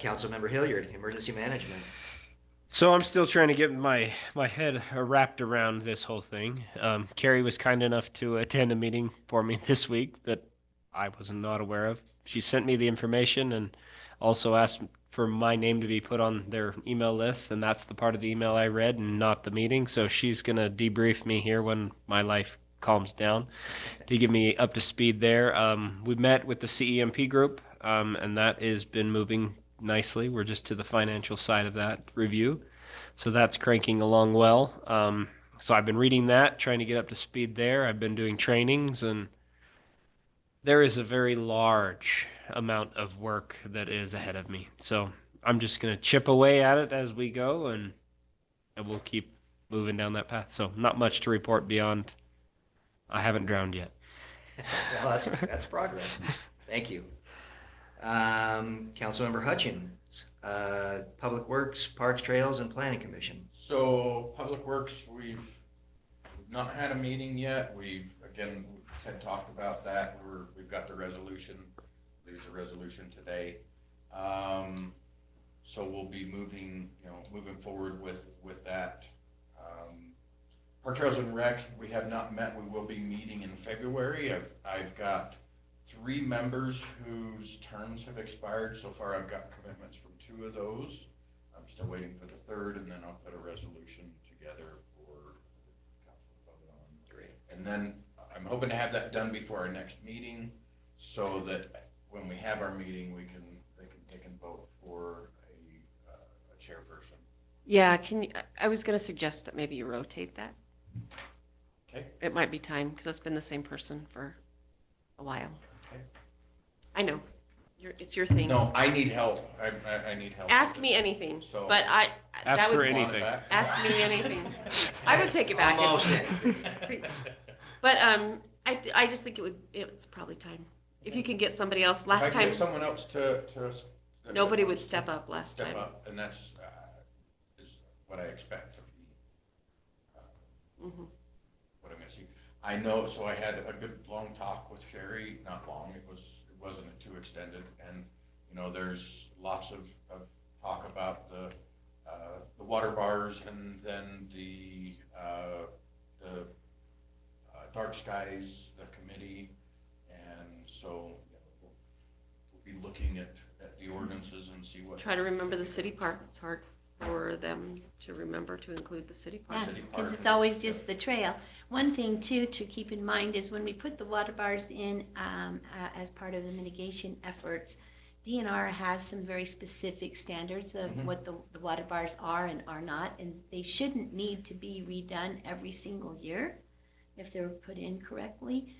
Councilmember Hilliard, Emergency Management. So I'm still trying to get my head wrapped around this whole thing. Carrie was kind enough to attend a meeting for me this week that I was not aware of. She sent me the information and also asked for my name to be put on their email list, and that's the part of the email I read and not the meeting. So she's gonna debrief me here when my life calms down to give me up to speed there. We met with the CEMP group, and that has been moving nicely. We're just to the financial side of that review. So that's cranking along well. So I've been reading that, trying to get up to speed there. I've been doing trainings, and there is a very large amount of work that is ahead of me. So I'm just going to chip away at it as we go, and we'll keep moving down that path. So not much to report beyond I haven't drowned yet. Well, that's progress. Thank you. Councilmember Hutchins, Public Works, Parks, Trails, and Planning Commission. So Public Works, we've not had a meeting yet. Again, had talked about that. We've got the resolution. There's a resolution today. So we'll be moving forward with that. Park Trails and Recs, we have not met. We will be meeting in February. I've got 3 members whose terms have expired. So far, I've got commitments from 2 of those. I'm still waiting for the 3rd, and then I'll put a resolution together for council to vote on. Great. And then I'm hoping to have that done before our next meeting, so that when we have our meeting, they can vote for a chairperson. Yeah, I was gonna suggest that maybe you rotate that. Okay. It might be time, because it's been the same person for a while. Okay. I know, it's your thing. No, I need help. I need help. Ask me anything, So- but Ask that her would, anything. ask me anything. I would take it back. Almost anything. But, I just think it's probably time. If you can get somebody else, If I last can time, get someone else to nobody would step up last step time. up, and that's is what I expect to be. Mhm. What I'm gonna see. I know, so I had a good long talk with Sherry, not long, it wasn't too extended, and, there's lots of talk about the water bars, and then the dark skies, the committee, and so we'll be looking at the ordinances and see what. Try to remember the city park. It's hard for them to remember to include the city park. Yeah, City because park. it's always just the trail. One thing too to keep in mind is when we put the water bars in as part of the mitigation efforts, DNR has some very specific standards of Mhm. what the water bars are and are not, and they shouldn't need to be redone every single year if they're put in correctly.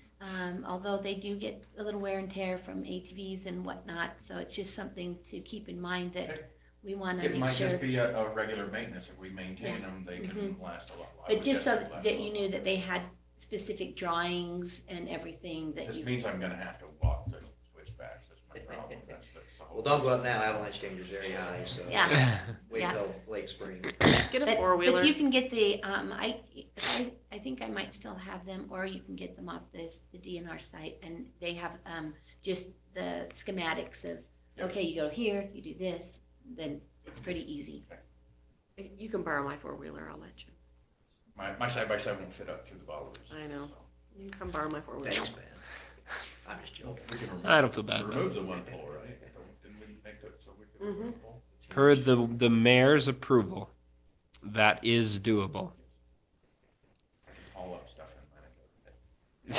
Although they do get a little wear and tear from ATVs and whatnot, so it's just something to keep in mind that Okay. we want to It make might sure. just be a regular maintenance. If we maintain Yeah. them, they can last a lot. I But would just so guess they last that a you lot. knew that they had specific drawings and everything that This you. means I'm gonna have to walk the switchbacks. That's my problem. That's the whole. Well, don't go up now, avalanche danger is very high, so. Yeah. Wait Yeah. till late spring. Just get a But four-wheeler. you can get the, I think I might still have them, or you can get them off the DNR site, and they have, just the schematics of, Yep. okay, you go here, you do this, then it's pretty easy. You can borrow my four-wheeler, I'll let you. My side-by-side won't fit up through the bollards. I know. so. You can come borrow my four-wheeler. Thanks, man. I'm just joking. We can I don't feel bad about remove the one pole, right? Didn't we make that so we could remove Mhm. the pole? Per the mayor's approval, that is doable. I can haul up stuff in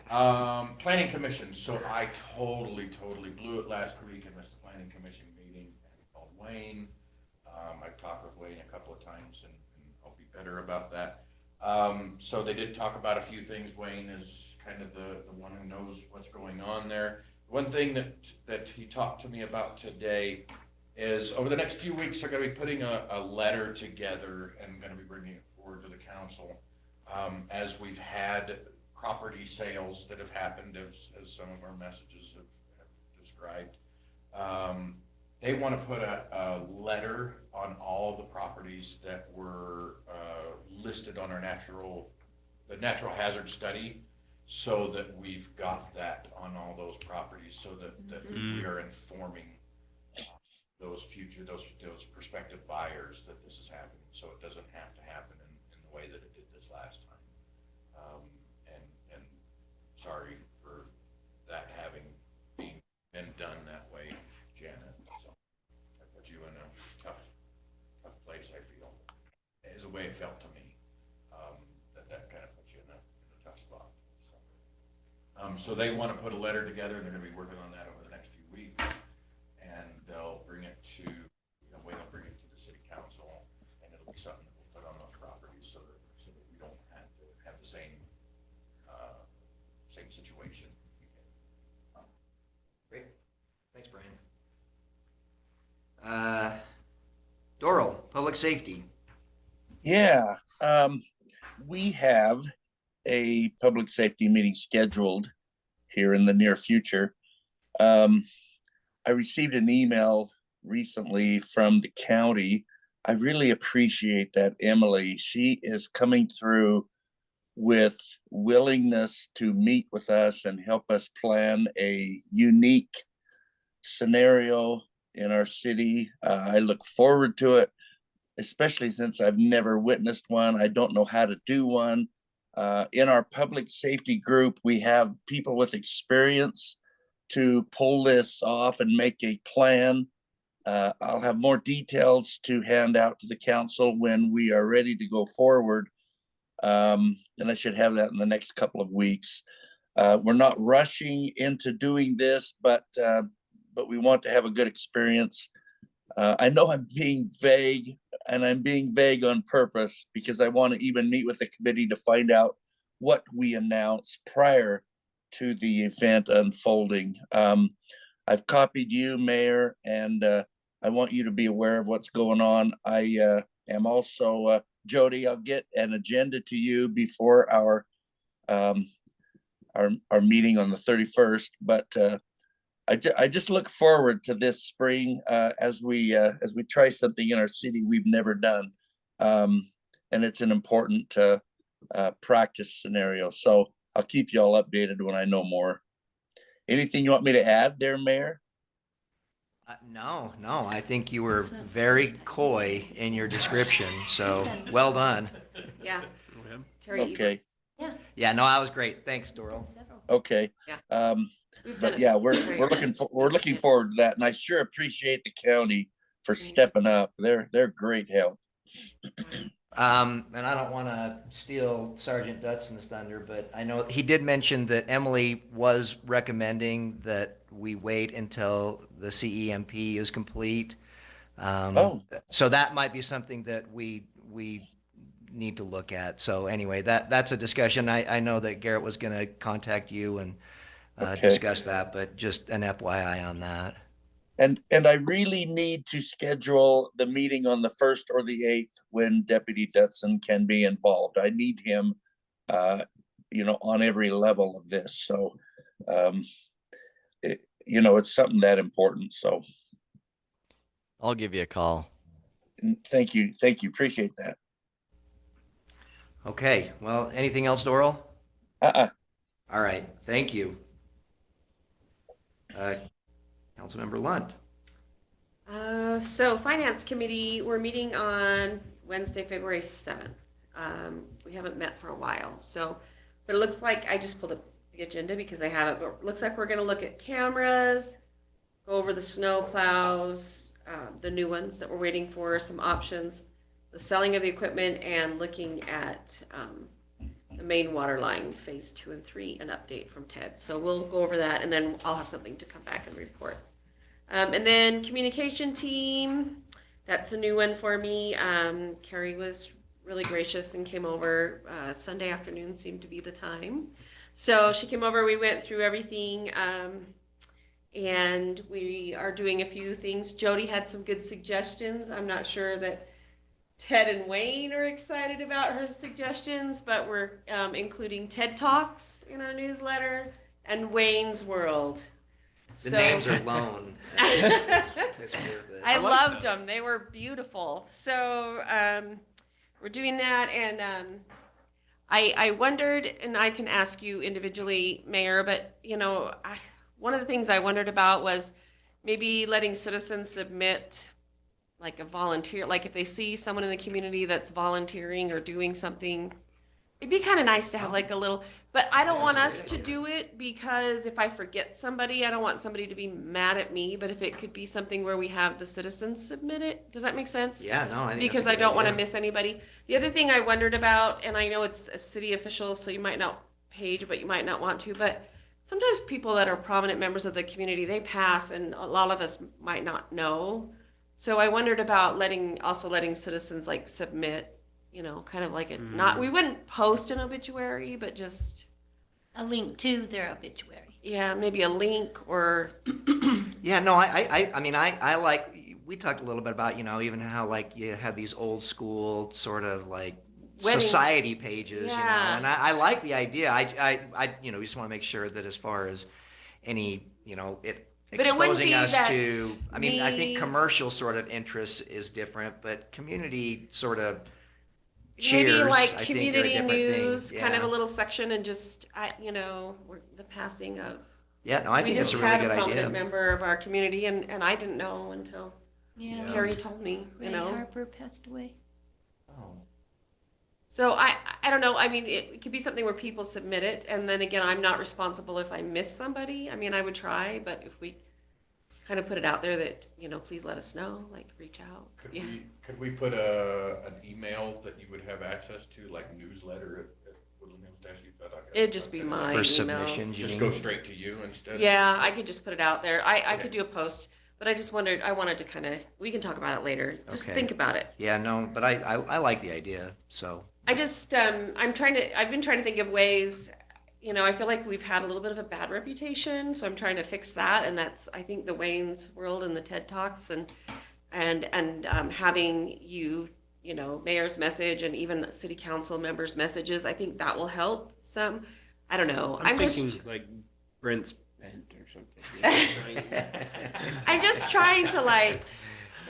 mine. Planning commission, so I totally blew it last week and missed the planning commission meeting and called Wayne. I've talked with Wayne a couple of times and I'll be better about that. So they did talk about a few things. Wayne is kind of the one who knows what's going on there. One thing that he talked to me about today is over the next few weeks, they're gonna be putting a letter together and gonna be bringing it forward to the council. As we've had property sales that have happened, as some of our messages have described. They want to put a letter on all the properties that were listed on our natural hazard study, so that we've got that on all those properties, so that we are informing those prospective buyers that this is happening, so it doesn't have to happen in the way that it did this last time. And sorry for that having been done that way, Janet. So I put you in a tough place, I feel. Is the way it felt to me. That kind of puts you in a tough spot. So they want to put a letter together, and they're going to be working on that over the next few weeks. And they'll bring it to, they'll bring it to the city council, and it'll be something that we'll put on those properties so that we don't have to have the same situation. Great. Thanks, Brian. Doral, Public Safety. Yeah, we have a public safety meeting scheduled here in the near future. I received an email recently from the county. I really appreciate that, Emily. She is coming through with willingness to meet with us and help us plan a unique scenario in our city. I look forward to it, especially since I've never witnessed one. I don't know how to do one. In our public safety group, we have people with experience to pull this off and make a plan. I'll have more details to hand out to the council when we are ready to go forward. And I should have that in the next couple of weeks. We're not rushing into doing this, but we want to have a good experience. I know I'm being vague, and I'm being vague on purpose because I want to even meet with the committee to find out what we announce prior to the event unfolding. I've copied you, Mayor, and I want you to be aware of what's going on. I am also, Jody, I'll get an agenda to you before our meeting on the 31st, but I just look forward to this spring as we try something in our city we've never done, and it's an important practice scenario. So I'll keep you all updated when I know more. Anything you want me to add there, Mayor? No, I think you were very coy in your description, so well done. Yeah. Terry, you- Okay, Yeah, no, that was great. Thanks, Doral. okay. Yeah. We've done But it. yeah, we're Terry. looking forward to that, and I sure appreciate the county for stepping up. They're great help. And I don't want to steal Sergeant Dudson's thunder, but I know he did mention that Emily was recommending that we wait until the CEMP is complete. Oh. So that might be something that we need to look at. So anyway, that's a discussion. I know that Garrett was going to contact you and Okay. discuss that, but just an FYI on that. And I really need to schedule the meeting on the 1st or the 8th when Deputy Dutson can be involved. I need him, on every level of this. So, it's something that important. So I'll give you a call. thank you. Appreciate that. Okay, well, anything else, Doral? Uh-uh. All right, thank you. Councilmember Lunt. So Finance Committee, we're meeting on Wednesday, February 7th. We haven't met for a while, but it looks like, I just pulled up the agenda because I have it, but it looks like we're gonna look at cameras, go over the snow plows, the new ones that we're waiting for, some options, the selling of the equipment, and looking at the main water line, phase 2 and 3, an update from Ted. So we'll go over that, and then I'll have something to come back and report. And then communication team, that's a new one for me. Carrie was really gracious and came over. Sunday afternoon seemed to be the time. So she came over, we went through everything, and we are doing a few things. Jody had some good suggestions. I'm not sure that Ted and Wayne are excited about her suggestions, but we're including TED Talks in our newsletter and Wayne's World. The names are loan. I loved them. They were beautiful. So we're doing that, and I wondered, and I can ask you individually, Mayor, but one of the things I wondered about was maybe letting citizens submit like a volunteer, like if they see someone in the community that's volunteering or doing something, it'd be kind of nice to have like a little, but I don't want us to do it because if I forget somebody, I don't want somebody to be mad at me, but if it could be something where we have the citizens submit it, does that make sense? Yeah, no, I think because that's a I good don't want to idea. miss anybody. The other thing I wondered about, and I know it's a city official, so you might not page, but you might not want to, but sometimes people that are prominent members of the community, they pass and a lot of us might not know. So I wondered about letting citizens like submit, kind of like a, not, we wouldn't post an obituary, but just A link to their obituary. yeah, maybe a link or Yeah, no, I mean, I like, we talked a little bit about, even how like you had these old school sort of like Wedding. society pages, Yeah. and I like the idea. I we just want to make sure that as far as any, you know, it But it wouldn't exposing be us that to, I mean, I think me- commercial sort of interest is different, but community sort of Maybe cheers, like I think, are a community different thing. news, kind of a Yeah. little section, and just, the passing of. Yeah, no, I We think it's just a really had good a prominent idea. member of our community, and I didn't know until Yeah. Carrie told me, Ray you know. Harper passed away. Oh. So I don't know, I mean, it could be something where people submit it, and then again, I'm not responsible if I miss somebody. I mean, I would try, but if we kind of put it out there that, please let us know, like, reach out. Yeah. Could we put an email that you would have access to, like newsletter at Woodland Hills -UFED? It'd just be my For email. submissions, you Just mean? go straight to you instead? Yeah, I could just put it out there. I Okay. could do a post, but I wanted to we can talk about it later. Just Okay. think about it. Yeah, no, but I like the idea, so. I just, I've been trying to think of ways, I feel like we've had a little bit of a bad reputation, so I'm trying to fix that, and that's, I think, the Wayne's World and the TED Talks, and having mayor's message and even city council members' messages, I think that will help some. I don't know. I'm just, thinking like Brent's bent or something. I'm just trying to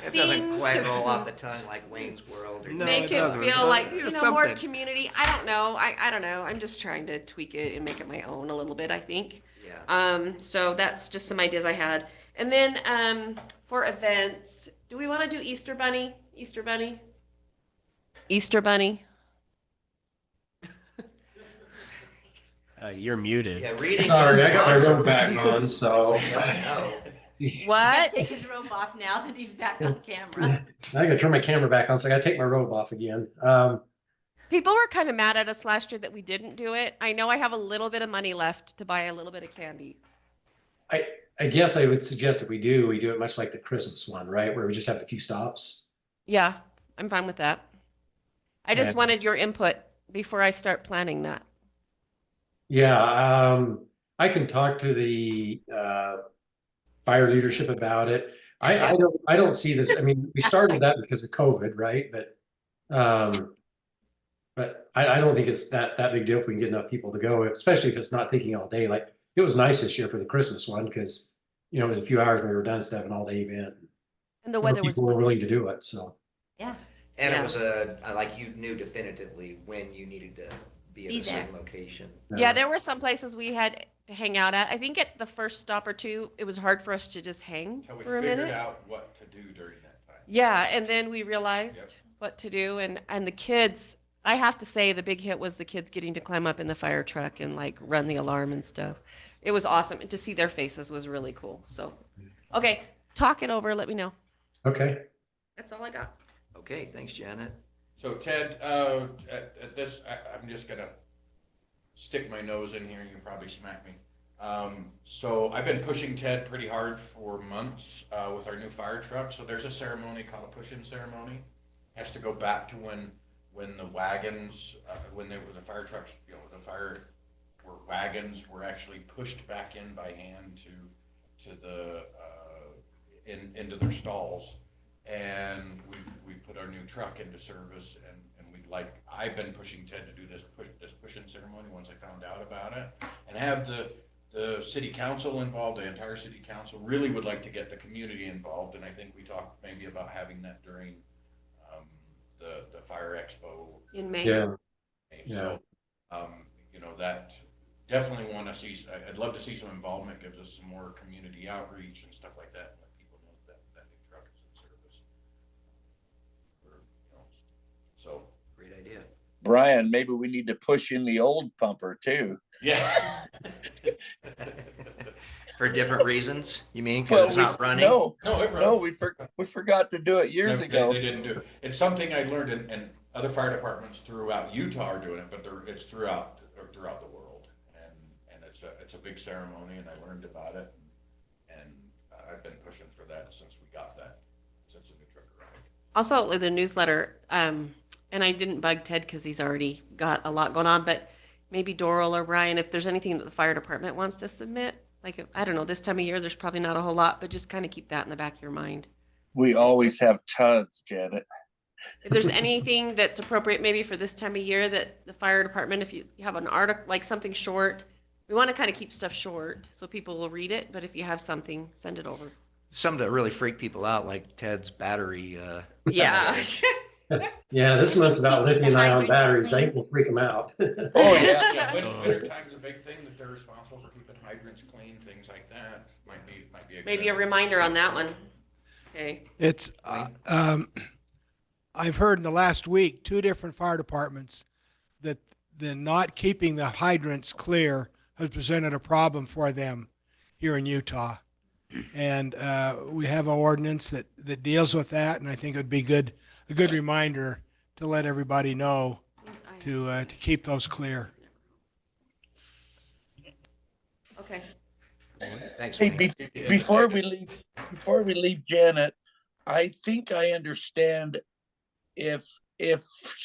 It doesn't things quite to- roll off the tongue like Wayne's World or. No, make it it doesn't. feel like Yeah, more something. community. I don't know. I don't know. I'm just trying to tweak it and make it my own a little bit, I think. Yeah. So that's just some ideas I had. And then for events, do we want to do Easter Bunny? Easter Bunny? Easter Bunny? You're muted. Yeah, reading. Sorry, is I got my wrong robe for back reviews, on, so. yes or no. What? Take his robe off now that he's back on camera. I gotta turn my camera back on, so I gotta take my robe off again. People were kind of mad at us last year that we didn't do it. I know I have a little bit of money left to buy a little bit of candy. I guess I would suggest if we do it much like the Christmas one, right? Where we just have a few stops. Yeah, I'm fine with that. I just Okay. wanted your input before I start planning that. Yeah, I can talk to the fire leadership about it. I don't see this. I mean, we started that because of COVID, right? But I don't think it's that big deal if we can get enough people to go, especially if it's not thinking all day. Like it was nice this year for the Christmas one because it was a few hours when we were done instead of an all day event. And the More weather was people were willing to do it, so. Yeah. And Yeah. it was like you knew definitively when you needed to be at Be a certain there. location. Yeah, there were some places we had to hang out at. I think at the first stop or two, it was hard for us to just hang Until we for a figured minute. out what to do during that time. Yeah, and then we realized Yep. what to do, and the kids, I have to say the big hit was the kids getting to climb up in the fire truck and like run the alarm and stuff. It was awesome. And to see their faces was really cool. So, okay, talk it over, let me know. Okay. That's all I got. Okay, thanks, Janet. So Ted, at this, I'm just gonna stick my nose in here, you can probably smack me. So I've been pushing Ted pretty hard for months with our new fire truck. So there's a ceremony called a push-in ceremony. Has to go back to when the wagons, when they were the fire trucks, the fire wagons were actually pushed back in by hand to the into their stalls. And we put our new truck into service, and I've been pushing Ted to do this push-in ceremony once I found out about it, and have the city council involved, the entire city council. Really would like to get the community involved, and I think we talked maybe about having that during the fire expo. In May. Yeah. So, that definitely want to see. I'd love to see some involvement. Gives us some more community outreach and stuff like that. Let people know that new truck is in service. So Great idea. Brian, maybe we need to push in the old pumper too. yeah. For different reasons, you mean? Well, Because it's not running? No, No, it no, runs. we forgot to do it years They ago. didn't do it. It's something I learned, and other fire departments throughout Utah are doing it, but it's throughout the world, and it's a big ceremony, and I learned about it, and I've been pushing for that since the new truck arrived. Also, the newsletter, and I didn't bug Ted because he's already got a lot going on, but maybe Doral or Brian, if there's anything that the fire department wants to submit, like, I don't know, this time of year, there's probably not a whole lot, but just kind of keep that in the back of your mind. We always have tons, Janet. If there's anything that's appropriate maybe for this time of year that the fire department, if you have an article, like something short, We want to kind of keep stuff short so people will read it, but if you have something, send it over. Some that really freak people out, like Ted's battery. Yeah. message. Yeah, this month's about Keep the lithium ion hydrants batteries. I clean. think will freak them out. Oh, yeah, winter time's a big thing, that they're responsible for keeping hydrants clean, things like that, might be a. Maybe good- a reminder on that one. Okay. It's, I've heard in the last week, 2 different fire departments that the not keeping the hydrants clear has presented a problem for them here in Utah. And we have an ordinance that deals with that, and I think it would be a good reminder to let everybody know to keep those clear. Okay. Thanks, Hey, Wayne. before we leave Janet, I think I understand if,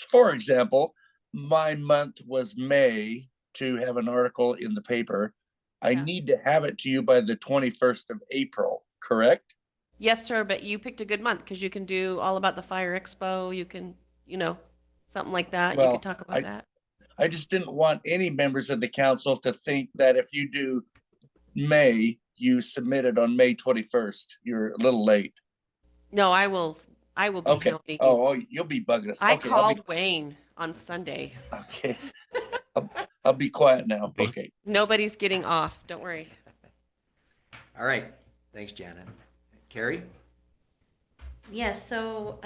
for example, my month was May to have an article in the paper, I Yeah. need to have it to you by the 21st of April, correct? Yes, sir, but you picked a good month because you can do all about the fire expo. You can, something like that. You Well, could talk about that. I just didn't want any members of the council to think that if you do May, you submit it on May 21st. You're a little late. No, I will be Okay. hounding you. Oh, you'll be bugging us. I Okay, called Wayne on Sunday. Okay. I'll be quiet now. Okay. Nobody's getting off. Don't worry. All right. Thanks, Janet. Carrie? Yes, so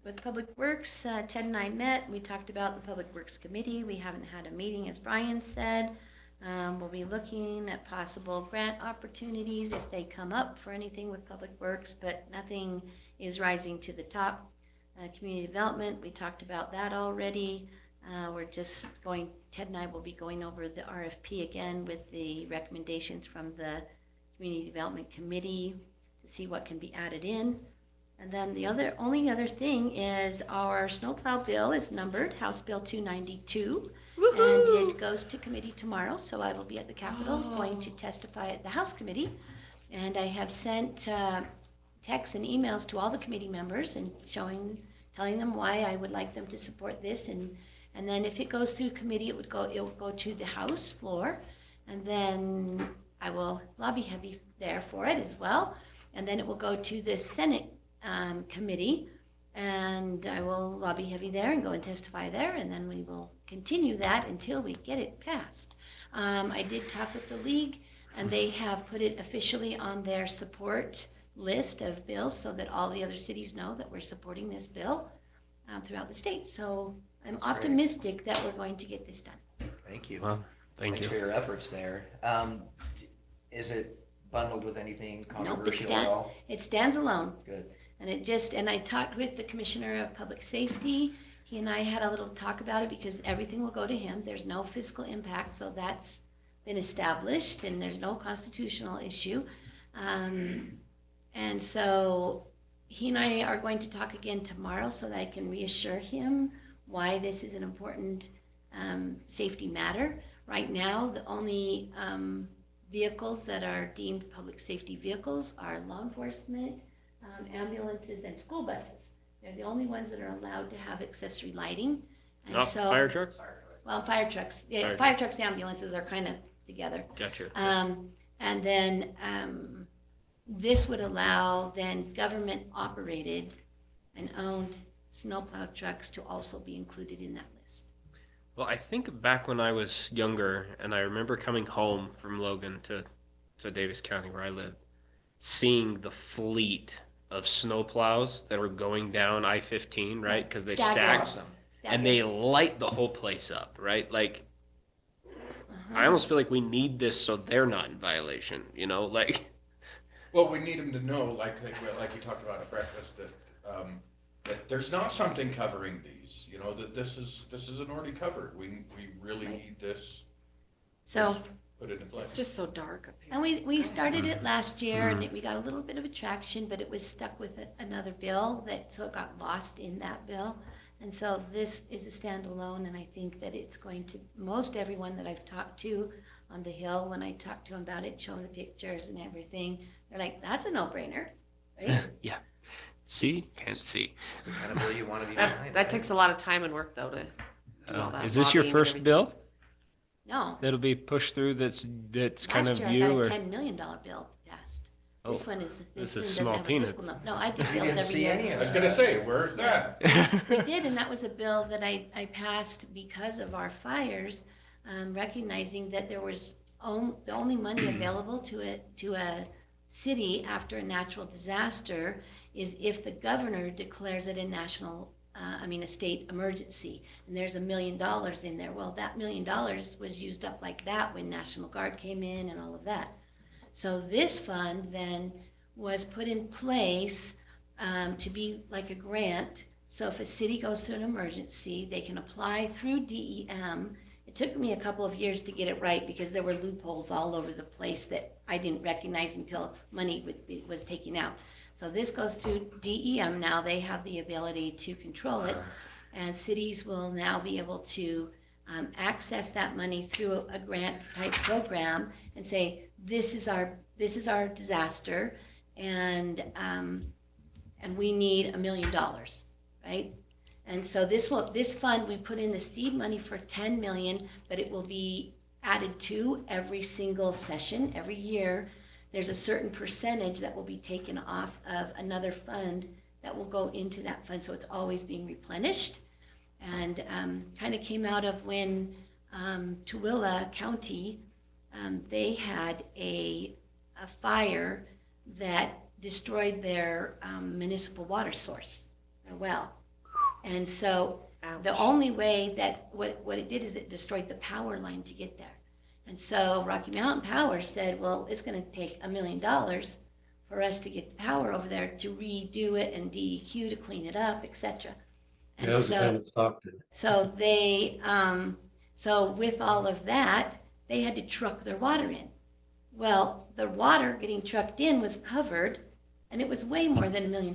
with Public Works, Ted and I met. We talked about the Public Works Committee. We haven't had a meeting, as Brian said. We'll be looking at possible grant opportunities if they come up for anything with Public Works, but nothing is rising to the top. Community development, we talked about that already. We're just going, Ted and I will be going over the RFP again with the recommendations from the Community Development Committee to see what can be added in. And then the only other thing is our snowplow bill is numbered, House Bill 292. And it goes to committee tomorrow, so I will be at the Capitol going to testify at the House Committee. And I have sent texts and emails to all the committee members and telling them why I would like them to support this. And then if it goes through committee, it will go to the House floor. And then I will lobby heavy there for it as well. And then it will go to the Senate committee. And I will lobby heavy there and go and testify there. And then we will continue that until we get it passed. I did talk with the league, and they have put it officially on their support list of bills so that all the other cities know that we're supporting this bill throughout the state. So I'm That's great. optimistic that we're going to get this done. Thank you. Well, thank Thanks you. for your efforts there. Is it bundled with anything Nope, controversial at all? it stands alone. Good. And I talked with the Commissioner of Public Safety. He and I had a little talk about it because everything will go to him. There's no fiscal impact, so that's been established, and there's no constitutional issue. And so he and I are going to talk again tomorrow so that I can reassure him why this is an important safety matter. Right now, the only vehicles that are deemed public safety vehicles are law enforcement, ambulances, and school buses. They're the only ones that are allowed to have accessory lighting. And Not so, fire trucks? well, fire trucks, Fire fire trucks and ambulances are kind of together. Gotcha. And then this would allow then government operated and owned snowplow trucks to also be included in that list. Well, I think back when I was younger, and I remember coming home from Logan to Davis County where I lived, seeing the fleet of snowplows that were going down I-15, right? Because they stack, Awesome. and they light the whole place up, right? Like, Uh-huh. I almost feel like we need this so they're not in violation, like. Well, we need them to know, like we talked about at breakfast, that there's not something covering these, that this isn't already covered. We really Right. need this So, put into place. It's just so dark up here. and we started it last year and we got a little bit of attraction, but it was stuck with another bill so it got lost in that bill. And so this is a standalone, and I think that it's going to, most everyone that I've talked to on the Hill, when I talked to them about it, showing the pictures and everything, they're like, that's a no-brainer, right? Yeah. See? Can't see. It's the kind of bill you want to be behind. That takes a lot of time and work though to do all that. Is this your lobbying and first everything. bill? No. that'll be pushed through that's kind Last of year I you got or? a $10 million bill passed. This Oh, one is, this this is one small doesn't have a fiscal peanuts. no. No, I do We bills didn't every see year. any of I was that. gonna say, where's that? We did, and that was a bill that I passed because of our fires, recognizing that there was the only money available to a city after a natural disaster is if the governor declares it a a state emergency, and there's $1 million in there. Well, that $1 million was used up like that when National Guard came in and all of that. So this fund then was put in place to be like a grant. So if a city goes through an emergency, they can apply through DEM. It took me a couple of years to get it right because there were loopholes all over the place that I didn't recognize until money was taken out. So this goes through DEM now. They have the ability to control it, and cities will now be able to access that money through a grant type program and say, this is our disaster, and we need $1 million, right? And so this fund, we put in the seed money for 10 million, but it will be added to every single session, every year. There's a certain percentage that will be taken off of another fund that will go into that fund, so it's always being replenished. And kind of came out of when Tooele County, they had a fire that destroyed their municipal water source, their well. And so the only way that what it did is it destroyed the power line to get there. And so Rocky Mountain Power said, well, it's going to take $1 million for us to get the power over there to redo it and DEQ to clean it up, etc. And Yeah, that was the time it stopped it. so they, so with all of that, they had to truck their water in. Well, the water getting trucked in was covered, and it was way more than $1 million.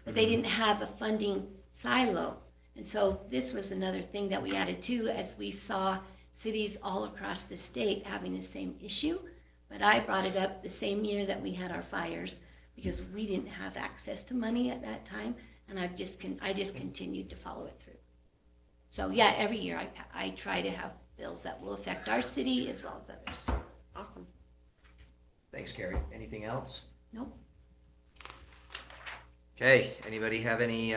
But they didn't have a funding silo. And so this was another thing that we added to as we saw cities all across the state having the same issue. But I brought it up the same year that we had our fires because we didn't have access to money at that time. And I just continued to follow it through. So yeah, every year I try to have bills that will affect our city as well as others. Awesome. Thanks, Carrie. Anything else? Nope. Okay, anybody have any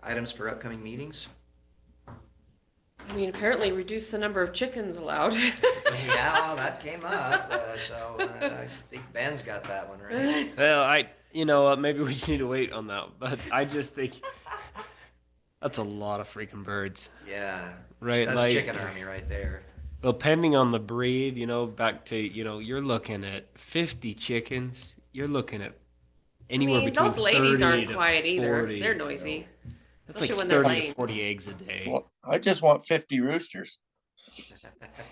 items for upcoming meetings? I mean, apparently reduce the number of chickens allowed. Yeah, well, that came up, so I think Ben's got that one, right? Well, maybe we just need to wait on that, but I just think that's a lot of freaking birds. Yeah. Right, That's like- chicken army right there. Well, depending on the breed, back to, you're looking at 50 chickens. You're looking at anywhere between those ladies 30 aren't to quiet either. 40. They're noisy. That's especially like when they're 30 laying. to 40 eggs a day. Well, I just want 50 roosters.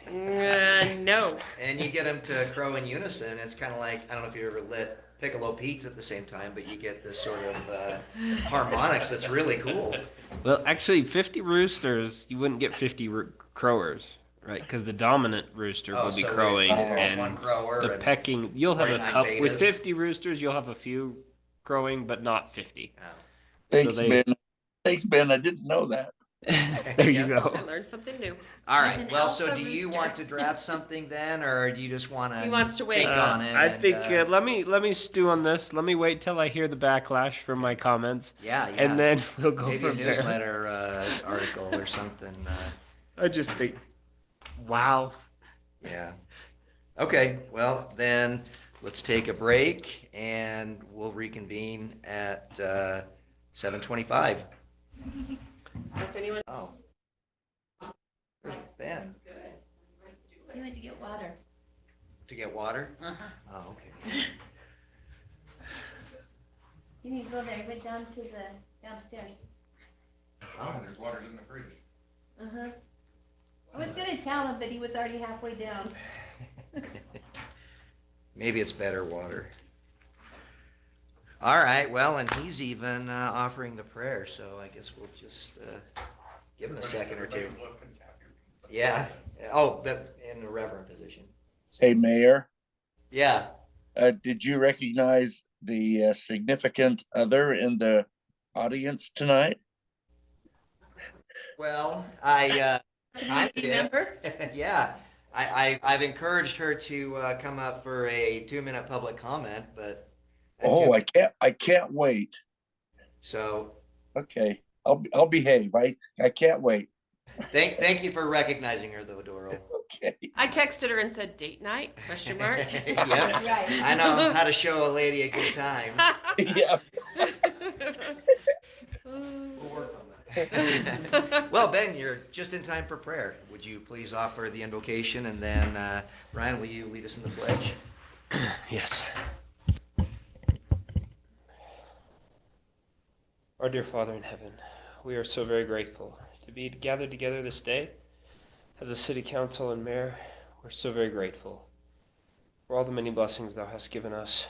No. And you get them to crow in unison. It's kind of like, I don't know if you ever lit Piccolo Pete's at the same time, but you get this sort of harmonics that's really cool. Well, actually, 50 roosters, you wouldn't get 50 crowers, right? Because the dominant rooster Oh, will be so crowing, they have and one crower the and pecking. You'll have a 49 couple with betas. 50 roosters. You'll have a few crowing, but not 50. Thanks, they- Ben. Thanks, Ben. I didn't know that. There you Yeah. go. I learned something new. All There's right. an Well, so alpha do you rooster. want to draft something then, or do you just want to? He wants to wait. Think on it. I and, think let me stew on this. Let me wait till I hear the backlash from my comments, yeah, yeah. and then we'll go maybe a from there. newsletter article or something. I just think, wow. Yeah. Okay. Well, then let's take a break, and we'll reconvene at 7:25. If anyone. Oh. Where's Ben? You went to get water. To get water? Uh-huh. Oh, okay. You need to go there. He went down to the downstairs. Oh, there's waters in the fridge. Uh-huh. I was gonna tell him, but he was already halfway down. Maybe it's better water. All right, well, and he's even offering the prayer, so I guess we'll just give him a second or two. Yeah. Oh, but in the reverend position. Hey, Mayor, Yeah. did you recognize the significant other in the audience tonight? Well, I Kind of community did. member? Yeah, I've encouraged her to come up for a 2-minute public comment, but that Oh, took- I can't wait. so Okay, I'll behave. I can't wait. thank you for recognizing her though, Doral. Okay. I texted her and said, date night, question mark. Yep. Right. I know how to show a lady a good time. Yeah. Well, Ben, you're just in time for prayer. Would you please offer the invocation, and then Ryan, will you lead us in the pledge? Yes. Our dear Father in heaven, we are so very grateful to be gathered together this day as a city council and mayor. We're so very grateful for all the many blessings thou hast given us,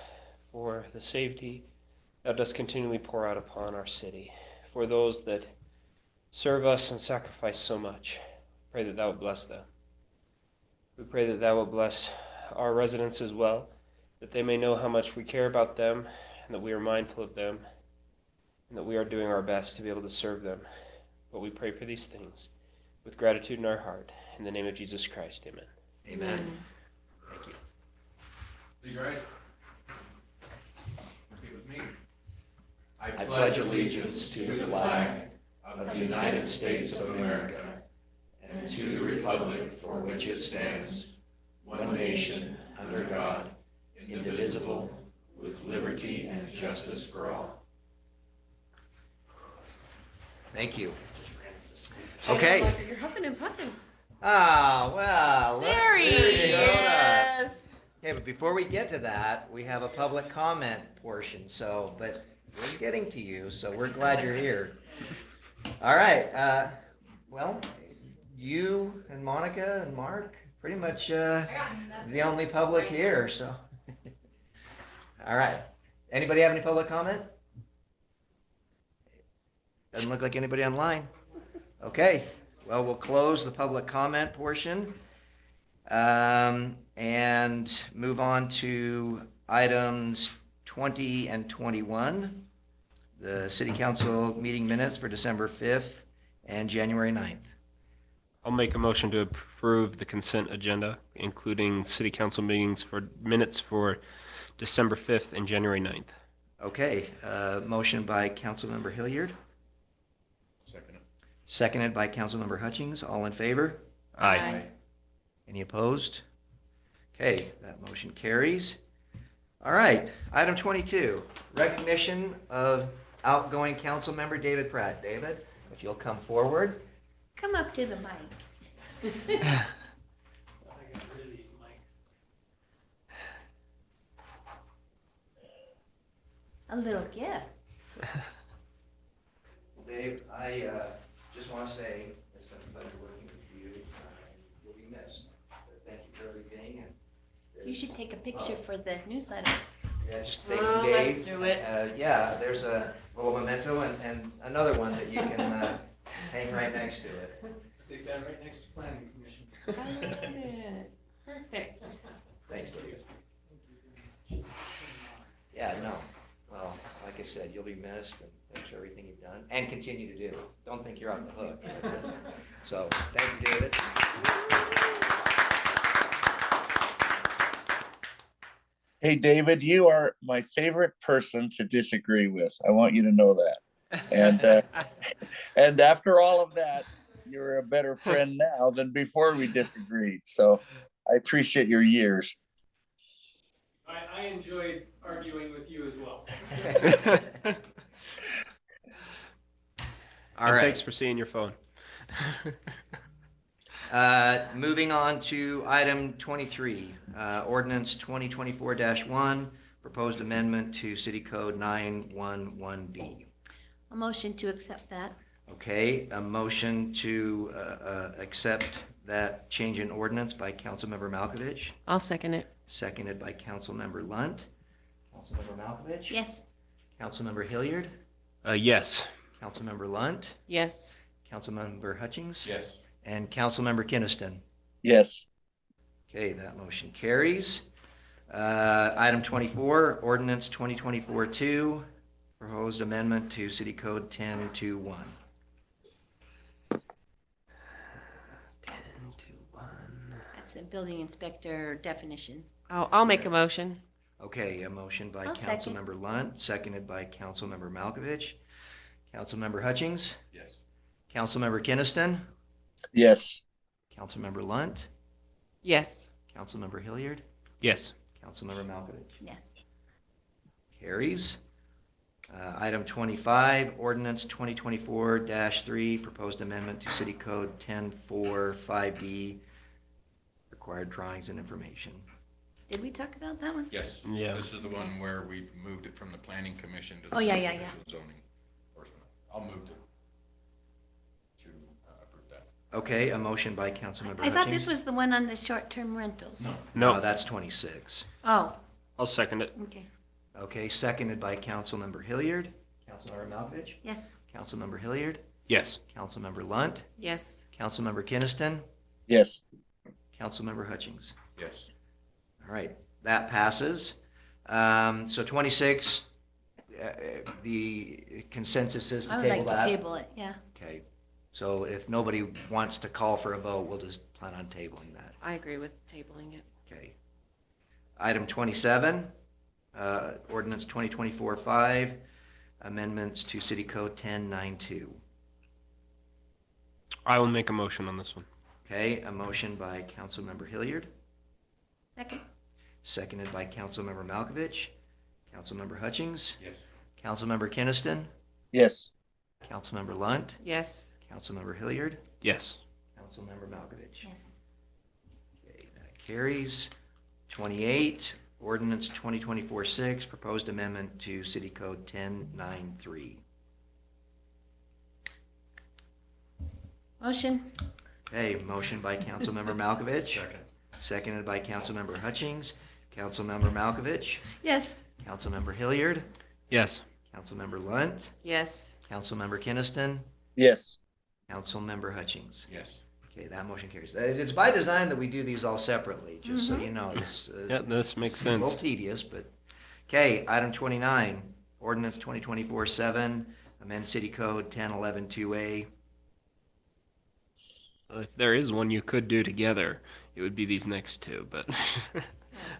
for the safety thou dost continually pour out upon our city, for those that serve us and sacrifice so much. Pray that thou would bless them. We pray that thou wilt bless our residents as well, that they may know how much we care about them and that we are mindful of them and that we are doing our best to be able to serve them. But we pray for these things with gratitude in our heart. In the name of Jesus Christ, amen. Amen. Thank you. Please rise. Repeat with me. I pledge allegiance to the flag of the United States of America and to the republic for which it stands, one nation, under God, indivisible, with liberty and justice for all. Thank you. Okay. You're huffing and puffing. Ah, well. There he you go. is. Okay, but before we get to that, we have a public comment portion, but we're getting to you, so we're glad you're here. All right, well, you and Monica and Mark, pretty much the only public here, so. All right, anybody have any public comment? Doesn't look like anybody online. Okay, well, we'll close the public comment portion and move on to items 20 and 21, the city council meeting minutes for December 5th and January 9th. I'll make a motion to approve the consent agenda, including city council meetings for minutes for December 5th and January 9th. Okay, motion by Councilmember Hilliard, Second. seconded by Councilmember Hutchings. All in favor? Aye. Any opposed? Okay, that motion carries. All right, item 22, recognition of outgoing council member David Pratt. David, if you'll come forward. Come up to the mic. A little gift. Dave, I just want to say it's been a pleasure working with you. You'll be missed. But thank you for everything. And You should take a picture for the newsletter. yeah, just thank Oh, you, Dave. let's do it. Yeah, there's a little memento and another one that you can hang right next to it. Stick that right next to planning commission. I love it. Perfect. Thanks, David. Yeah, no. Well, like I said, you'll be missed, and thanks for everything you've done and continue to do. Don't think you're off the hook. So, thank you, David. Hey, David, you are my favorite person to disagree with. I want you to know that. And after all of that, you're a better friend now than before we disagreed. So I appreciate your years. I enjoyed arguing with you as well. All And right. thanks for seeing your phone. Moving on to item 23, ordinance 2024-1, proposed amendment to City Code 911B. A motion to accept that. Okay, a motion to accept that change in ordinance by Councilmember Malkovich, I'll second it. seconded by Councilmember Lunt. Councilmember Malkovich? Yes. Councilmember Hilliard? Yes. Councilmember Lunt? Yes. Councilmember Hutchings? Yes. And Councilmember Kinnison. Yes. Okay, that motion carries. Item 24, ordinance 2024-2, proposed amendment to City Code 1021. building inspector definition. I'll make a motion. Okay, a motion by I'll second. Councilmember Lunt, seconded by Councilmember Malkovich. Councilmember Hutchings, Yes. Councilmember Kinnison, Yes. Councilmember Lunt, Yes. Councilmember Hilliard, Yes. Councilmember Malkovich. Yes. Carries. Item 25, ordinance 2024-3, proposed amendment to City Code 1045D, required drawings and information. Did we talk about that one? Yes. Yeah. This is the one where we moved it from the planning commission to the. Oh, yeah. Zoning enforcement. I'll move to approve that. Okay, a motion by Councilmember I thought Hutchings. this was the one on the short-term rentals. No, That's 26. Oh, I'll second it. okay. Okay, seconded by Councilmember Hilliard. Councilmember Malkovich, Yes. Councilmember Hilliard, Yes. Councilmember Lunt, Yes. Councilmember Kinnison, Yes. Councilmember Hutchings. Yes. All right, that passes. So 26, the consensus is I to would table like to that. table it, yeah. Okay, so if nobody wants to call for a vote, we'll just plan on tabling that. I agree with tabling it. Okay. Item 27, ordinance 2024-5, amendments to City Code 1092. I will make a motion on this one. Okay, a motion by Councilmember Hilliard, Second. seconded by Councilmember Malkovich, Councilmember Hutchings, Yes. Councilmember Kinnison, Yes. Councilmember Lunt, Yes. Councilmember Hilliard, Yes. Councilmember Malkovich. Yes. Okay, that carries. 28, ordinance 2024-6, proposed amendment to City Code 1093. Motion. Okay, motion by Councilmember Malkovich, Second. seconded by Councilmember Hutchings, Councilmember Malkovich, Yes. Councilmember Hilliard, Yes. Councilmember Lunt, Yes. Councilmember Kinnison, Yes. Councilmember Hutchings. Yes. Okay, that motion carries. It's by design that we do these all separately, just so you know. This, Yeah, this makes it's a little sense. tedious, but, okay, item 29, ordinance 2024-7, amend City Code 1011-2A. If there is one you could do together, it would be these next two, but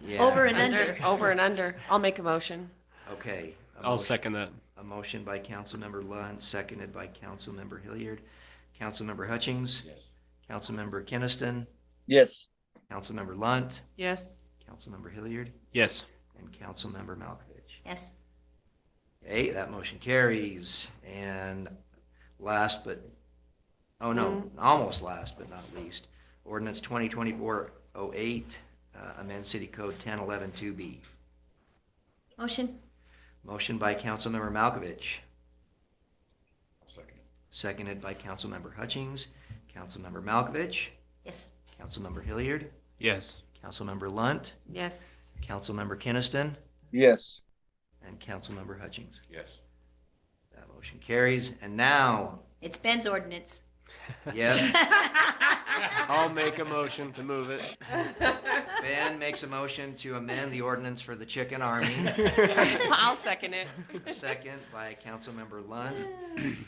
Yeah. Over and under. Over and under. I'll make a motion. Okay. a I'll motion- second that. A motion by Councilmember Lunt, seconded by Councilmember Hilliard. Councilmember Hutchings, Yes. Councilmember Kinnison, Yes. Councilmember Lunt, Yes. Councilmember Hilliard, Yes. and Councilmember Malkovich. Yes. Okay, that motion carries. And last but, oh no, almost last but not least, ordinance 2024-08, amend City Code 1011-2B. Motion. Motion by Councilmember Malkovich, Second. seconded by Councilmember Hutchings, Councilmember Malkovich, Yes. Councilmember Hilliard, Yes. Councilmember Lunt, Yes. Councilmember Kinnison, Yes. and Councilmember Hutchings. Yes. That motion carries. And now, It's Ben's ordinance. yes, I'll make a motion to move it. Ben makes a motion to amend the ordinance for the chicken army. I'll second it. Second by Councilmember Lunt,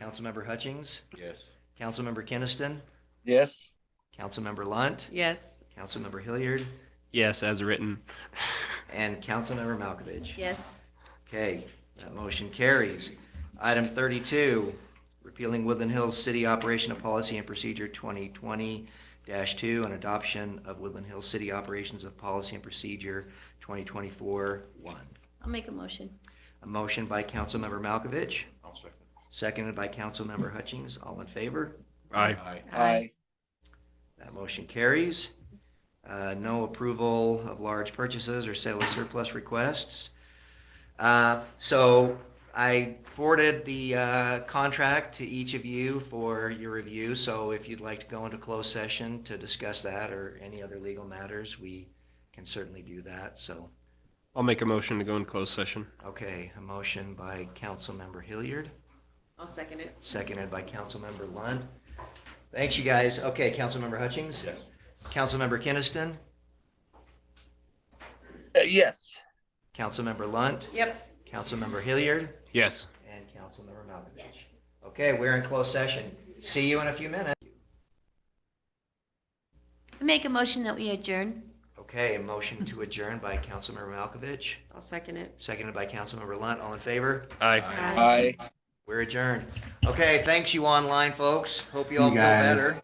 Councilmember Hutchings, Yes. Councilmember Kinnison, Yes. Councilmember Lunt, Yes. Councilmember Hilliard, Yes, as written. and Councilmember Malkovich. Yes. Okay, that motion carries. Item 32, repealing Woodland Hills City Operation of Policy and Procedure 2020-2 and adoption of Woodland Hills City Operations of Policy and Procedure 2024-1. I'll make a motion. A motion by Councilmember Malkovich, I'll second. seconded by Councilmember Hutchings. All in favor? Aye. Aye. Aye. That motion carries. No approval of large purchases or sale of surplus requests. So I forwarded the contract to each of you for your review. So if you'd like to go into closed session to discuss that or any other legal matters, we can certainly do that. So, I'll make a motion to go in closed session. okay, a motion by Councilmember Hilliard, I'll second it. seconded by Councilmember Lund. Thanks, you guys. Okay, Councilmember Hutchings? Yes. Councilmember Kinnison? Yes. Councilmember Lunt? Yep. Councilmember Hilliard? Yes. And Councilmember Malkovich? Yes. Okay, we're in closed session. See you in a few minutes. make a motion that we adjourn. Okay, a motion to adjourn by Councilmember Malkovich, I'll second it. seconded by Councilmember Lunt. All in favor? Aye. Aye. We're adjourned. Okay, thanks you online folks. Hope you all You feel guys. better.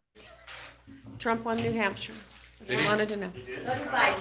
Trump won New Hampshire, if you wanted to know. So did Biden.